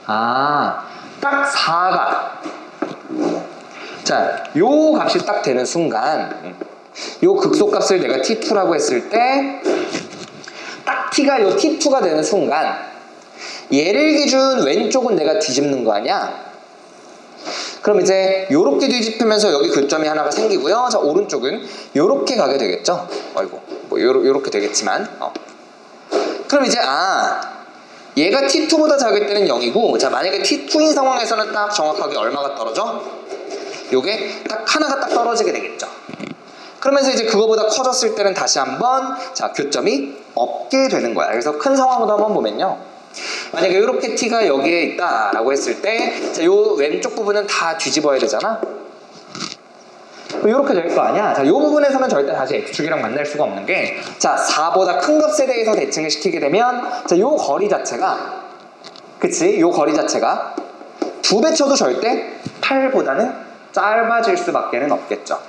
딱 4가 자 요 값이 딱 되는 순간, 요 극소값을 내가 t2라고 했을 때 딱 t가 요 t2가 되는 순간, 얘를 기준 왼쪽은 내가 뒤집는 거 아니야? 그럼 이제 요렇게 뒤집히면서 여기 교점이 하나가 생기고요. 자 오른쪽은 요렇게 가게 되겠죠. 아이고 뭐 요렇게 되겠지만, 그럼 이제 얘가 t2보다 작을 때는 0이고, 자 만약에 t2인 상황에서는 딱 정확하게 얼마가 떨어져? 요게 딱 하나가 딱 떨어지게 되겠죠. 그러면서 이제 그거보다 커졌을 때는 다시 한번 자 교점이 없게 되는 거야. 그래서 큰 상황으로 한번 보면요, 만약에 이렇게 t가 여기에 있다라고 했을 때, 자 요 왼쪽 부분은 다 뒤집어야 되잖아. 이렇게 될 거 아니야. 자, 이 부분에서는 절대 다시 x축이랑 만날 수가 없는 게, 자 4보다 큰 값에 대해서 대칭을 시키게 되면, 자 요 거리 자체가, 그치? 요 거리 자체가 2배 쳐도 절대 8보다는 짧아질 수밖에는 없겠죠.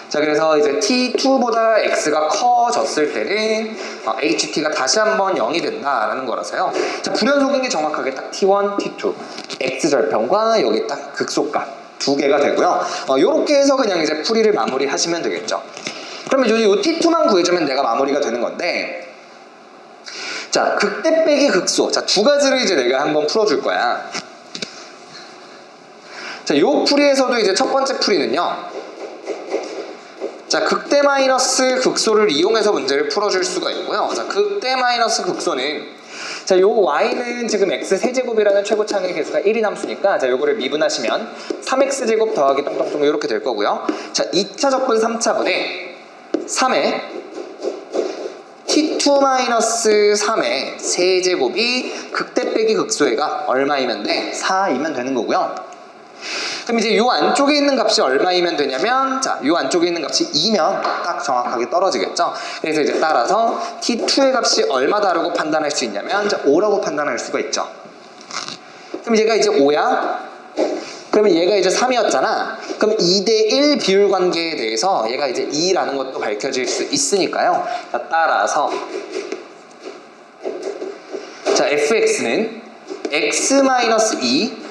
자 그래서 이제 t2보다 x가 커졌을 때는 ht가 다시 한번 0이 된다라는 거라서요. 자 불연속인 게 정확하게 딱 t1, t2 x절편과 여기 딱 극소값 두 개가 되고요. 요렇게 해서 그냥 이제 풀이를 마무리 하시면 되겠죠. 그러면 이제 요 t2만 구해주면 내가 마무리가 되는 건데, 자 극대 빼기 극소, 자 두 가지를 이제 내가 한번 풀어줄 거야. 자 요 풀이에서도 이제 첫 번째 풀이는요, 자 극대 마이너스 극소를 이용해서 문제를 풀어줄 수가 있고요. 자 극대 마이너스 극소는, 자 요 y는 지금 x 세제곱이라는 최고차항의 개수가 1이 남수니까, 자 요거를 미분하시면 3x제곱 더하기 똥똥똥 이렇게 될 거고요. 자 2차 적분 3차분의 3의 t2-3의 세제곱이 극대 빼기 극소해가 얼마이면 돼? 4이면 되는 거고요. 그럼 이제 요 안쪽에 있는 값이 얼마이면 되냐면, 자, 요 안쪽에 있는 값이 2면 딱 정확하게 떨어지겠죠. 그래서 이제 따라서 t2의 값이 얼마다라고 판단할 수 있냐면, 자, 5라고 판단할 수가 있죠. 그럼 얘가 이제 5야. 그러면 얘가 이제 3이었잖아. 그럼 2대1 비율 관계에 대해서 얘가 이제 2라는 것도 밝혀질 수 있으니까요. 자, 따라서 자, fx는 x-2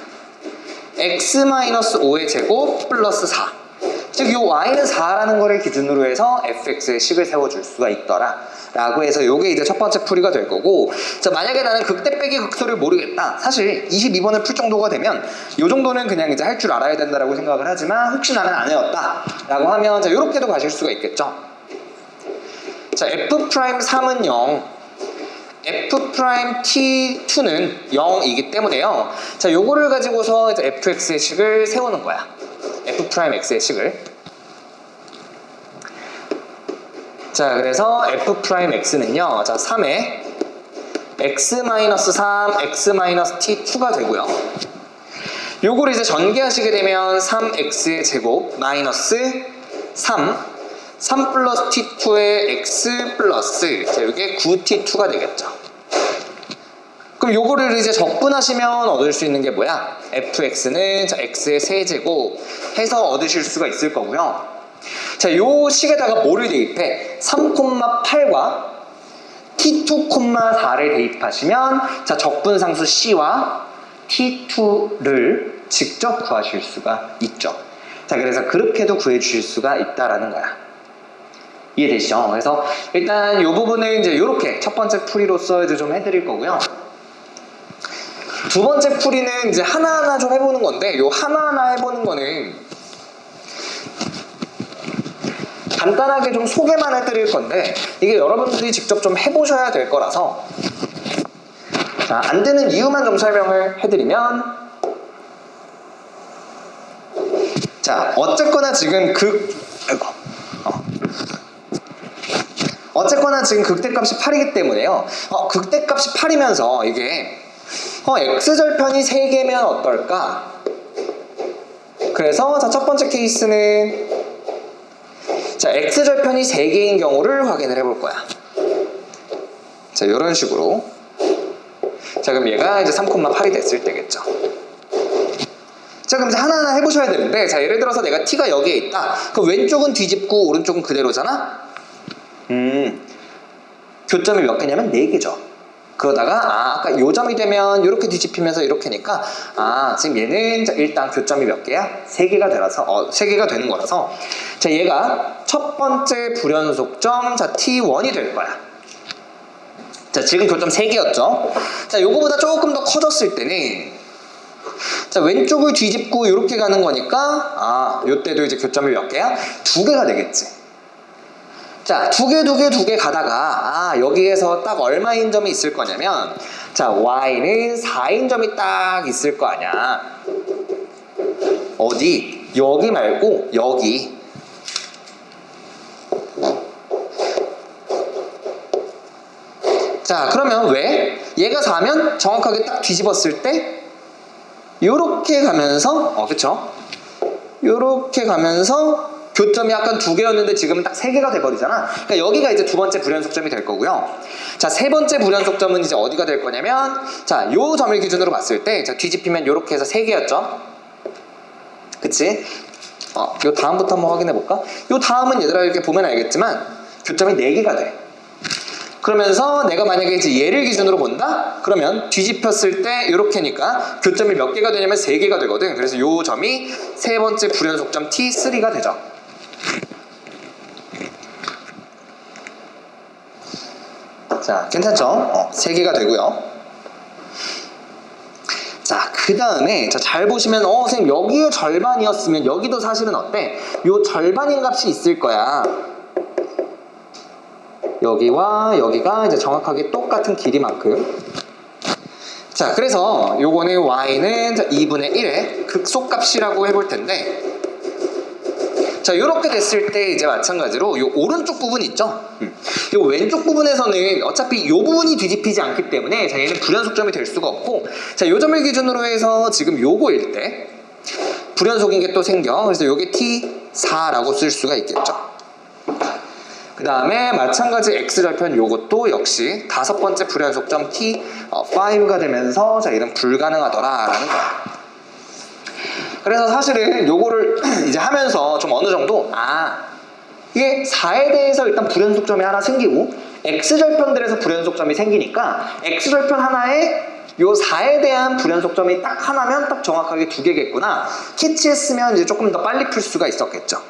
x-5의 제곱 플러스 4. 즉, 이 y는 4라는 거를 기준으로 해서 fx의 식을 세워줄 수가 있더라 라고 해서 요게 이제 첫 번째 풀이가 될 거고, 자, 만약에 나는 극대 빼기 극소를 모르겠다. 사실 22번을 풀 정도가 되면 요 정도는 그냥 이제 할 줄 알아야 된다라고 생각을 하지만, 혹시 나는 안 해왔다 라고 하면, 자, 요렇게도 가실 수가 있겠죠. 자, f'3은 0, f'T2는 0이기 때문에요. 자, 요거를 가지고서 이제 fx의 식을 세우는 거야. f'x의 식을. 자, 그래서 f'x는요. 자, 3에 x-3, x-t2가 되고요. 요거를 이제 전개하시게 되면 3x의 제곱 마이너스 3 플러스 t2의 x 플러스, 자, 이게 9t2가 되겠죠. 그럼 요거를 이제 적분하시면 얻을 수 있는 게 뭐야? fx는 자, x의 세제곱 해서 얻으실 수가 있을 거고요. 자, 요 식에다가 뭐를 대입해? 3,8과 t2,4를 대입하시면, 자, 적분상수 c와 t2를 직접 구하실 수가 있죠. 자, 그래서 그렇게도 구해 주실 수가 있다라는 거야. 이해되시죠? 그래서 일단 이 부분은 이제 이렇게 첫 번째 풀이로서 이제 좀 해드릴 거고요. 두 번째 풀이는 이제 하나하나 좀 해보는 건데, 요 하나하나 해보는 거는 간단하게 좀 소개만 해드릴 건데, 이게 여러분들이 직접 좀 해보셔야 될 거라서, 자, 안 되는 이유만 좀 설명을 해드리면, 자, 어쨌거나 지금 극대값이 8이기 때문에요. 극대값이 8이면서 이게 x절편이 3개면 어떨까? 그래서 자, 첫 번째 케이스는 자, x절편이 3개인 경우를 확인을 해볼 거야. 자, 이런 식으로. 자, 그럼 얘가 이제 3,8이 됐을 때겠죠. 자, 그럼 이제 하나하나 해보셔야 되는데, 자, 예를 들어서 내가 t가 여기에 있다. 그럼 왼쪽은 뒤집고 오른쪽은 그대로잖아? 교점이 몇 개냐면 4개죠. 그러다가 아까 요 점이 되면 이렇게 뒤집히면서 이렇게니까, 지금 얘는 자, 일단 교점이 몇 개야? 3개가 되라서 3개가 되는 거라서, 자, 얘가 첫 번째 불연속점, 자, t1이 될 거야. 자, 지금 교점 3개였죠. 자, 요거보다 조금 더 커졌을 때는, 자, 왼쪽을 뒤집고 이렇게 가는 거니까, 요때도 이제 교점이 몇 개야? 2개가 되겠지. 자, 2개 가다가 여기에서 딱 얼마인 점이 있을 거냐면, 자, y는 4인 점이 딱 있을 거 아니야. 어디? 여기 말고 여기. 자, 그러면 왜? 얘가 4면 정확하게 딱 뒤집었을 때 요렇게 가면서 그쵸? 요렇게 가면서 교점이 약간 2개였는데 지금은 딱 3개가 돼버리잖아. 그러니까 여기가 이제 두 번째 불연속점이 될 거고요. 자, 세 번째 불연속점은 이제 어디가 될 거냐면, 자, 요 점을 기준으로 봤을 때, 자, 뒤집히면 요렇게 해서 3개였죠. 그치? 요 다음부터 한번 확인해 볼까? 요 다음은 얘들아 이렇게 보면 알겠지만 교점이 4개가 돼. 그러면서 내가 만약에 이제 얘를 기준으로 본다? 그러면 뒤집혔을 때 요렇게니까 교점이 몇 개가 되냐면 3개가 되거든. 그래서 요 점이 세 번째 불연속점 T3가 되죠. 자, 괜찮죠? 3개가 되고요. 자, 그 다음에 잘 보시면 선생님 여기의 절반이었으면 여기도 사실은 어때? 요 절반인 값이 있을 거야. 여기와 여기가 이제 정확하게 똑같은 길이만큼. 자, 그래서 요거는 y는 2분의 1의 극소값이라고 해볼 텐데, 자, 이렇게 됐을 때 이제 마찬가지로 이 오른쪽 부분 있죠? 이 왼쪽 부분에서는 어차피 이 부분이 뒤집히지 않기 때문에 자, 얘는 불연속점이 될 수가 없고, 자, 요 점을 기준으로 해서 지금 요거일 때 불연속인 게 또 생겨. 그래서 요게 T4라고 쓸 수가 있겠죠. 그 다음에 마찬가지 X절편 요것도 역시 다섯 번째 불연속점 T5가 되면서 자, 이런 불가능하더라 라는 거야. 그래서 사실은 요거를 이제 하면서 좀 어느 정도 이게 4에 대해서 일단 불연속점이 하나 생기고 X절편들에서 불연속점이 생기니까 X절편 하나에 요 4에 대한 불연속점이 딱 하나면 딱 정확하게 두 개겠구나 캐치했으면 이제 조금 더 빨리 풀 수가 있었겠죠.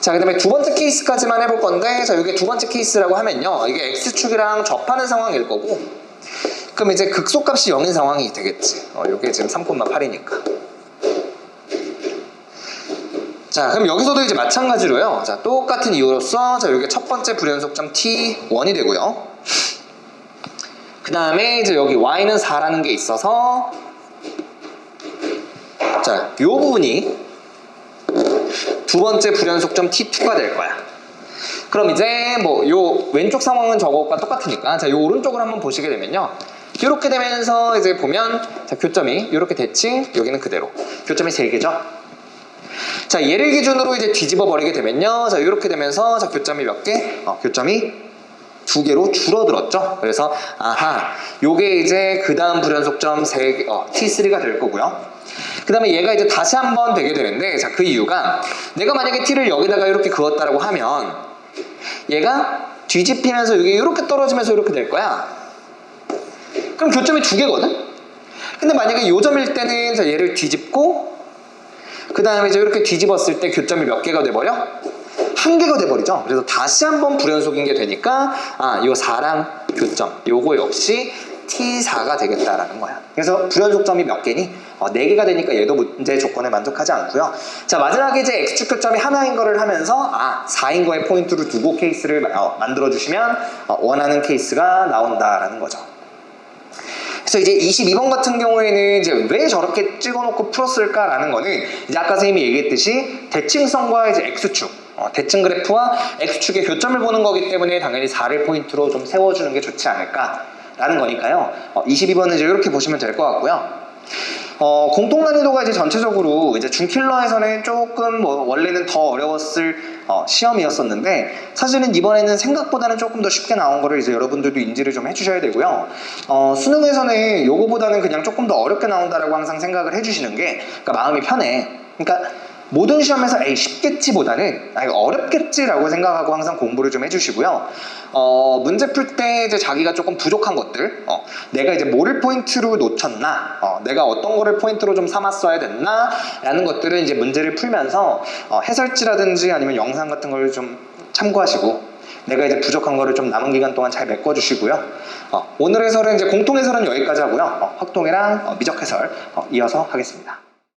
자, 그 다음에 두 번째 케이스까지만 해볼 건데, 자, 이게 두 번째 케이스라고 하면요, 이게 X축이랑 접하는 상황일 거고, 그럼 이제 극소값이 0인 상황이 되겠지. 이게 지금 3,8이니까. 자, 그럼 여기서도 이제 마찬가지로요. 자, 똑같은 이유로서, 자, 이게 첫 번째 불연속점 T1이 되고요. 그 다음에 이제 여기 Y는 4라는 게 있어서, 자, 요 부분이 두 번째 불연속점 T2가 될 거야. 그럼 이제 뭐 요 왼쪽 상황은 저것과 똑같으니까 자, 요 오른쪽을 한번 보시게 되면요. 이렇게 되면서 이제 보면 자, 교점이 이렇게 대칭, 여기는 그대로. 교점이 3개죠. 자, 얘를 기준으로 이제 뒤집어 버리게 되면요. 자, 이렇게 되면서 자, 교점이 몇 개? 교점이 2개로 줄어들었죠. 그래서 요게 이제 그 다음 불연속점 T3가 될 거고요. 그 다음에 얘가 이제 다시 한번 되게 되는데, 자, 그 이유가 내가 만약에 T를 여기다가 이렇게 그었다라고 하면 얘가 뒤집히면서 여기 이렇게 떨어지면서 이렇게 될 거야. 그럼 교점이 2개거든? 근데 만약에 요 점일 때는 자, 얘를 뒤집고 그 다음에 이제 이렇게 뒤집었을 때 교점이 몇 개가 돼버려? 1개가 돼버리죠. 그래서 다시 한번 불연속인 게 되니까 요 4랑 교점 요거 역시 T4가 되겠다라는 거야. 그래서 불연속점이 몇 개니? 4개가 되니까 얘도 문제 조건에 만족하지 않고요. 자, 마지막에 이제 X축 교점이 하나인 거를 하면서 4인 거에 포인트를 두고 케이스를 만들어 주시면 원하는 케이스가 나온다라는 거죠. 그래서 이제 22번 같은 경우에는 이제 왜 저렇게 찍어놓고 풀었을까라는 거는 이제 아까 선생님이 얘기했듯이 대칭성과 이제 X축 대칭 그래프와 X축의 교점을 보는 거기 때문에 당연히 4를 포인트로 좀 세워주는 게 좋지 않을까라는 거니까요. 22번은 이제 이렇게 보시면 될 것 같고요. 공통 난이도가 이제 전체적으로 이제 준킬러에서는 조금 원래는 더 어려웠을 시험이었었는데 사실은 이번에는 생각보다는 조금 더 쉽게 나온 거를 이제 여러분들도 인지를 좀 해주셔야 되고요. 수능에서는 요거보다는 그냥 조금 더 어렵게 나온다라고 항상 생각을 해주시는 게 그러니까 마음이 편해. 그러니까 모든 시험에서 쉽겠지보다는 어렵겠지라고 생각하고 항상 공부를 좀 해주시고요. 문제 풀 때 이제 자기가 조금 부족한 것들, 내가 이제 뭐를 포인트로 놓쳤나, 내가 어떤 거를 포인트로 좀 삼았어야 됐나, 라는 것들을 이제 문제를 풀면서 해설지라든지 아니면 영상 같은 걸 좀 참고하시고, 내가 이제 부족한 거를 좀 남은 기간 동안 잘 메꿔주시고요. 오늘 해설은 이제 공통 해설은 여기까지 하고요. 확동이랑 미적 해설 이어서 하겠습니다.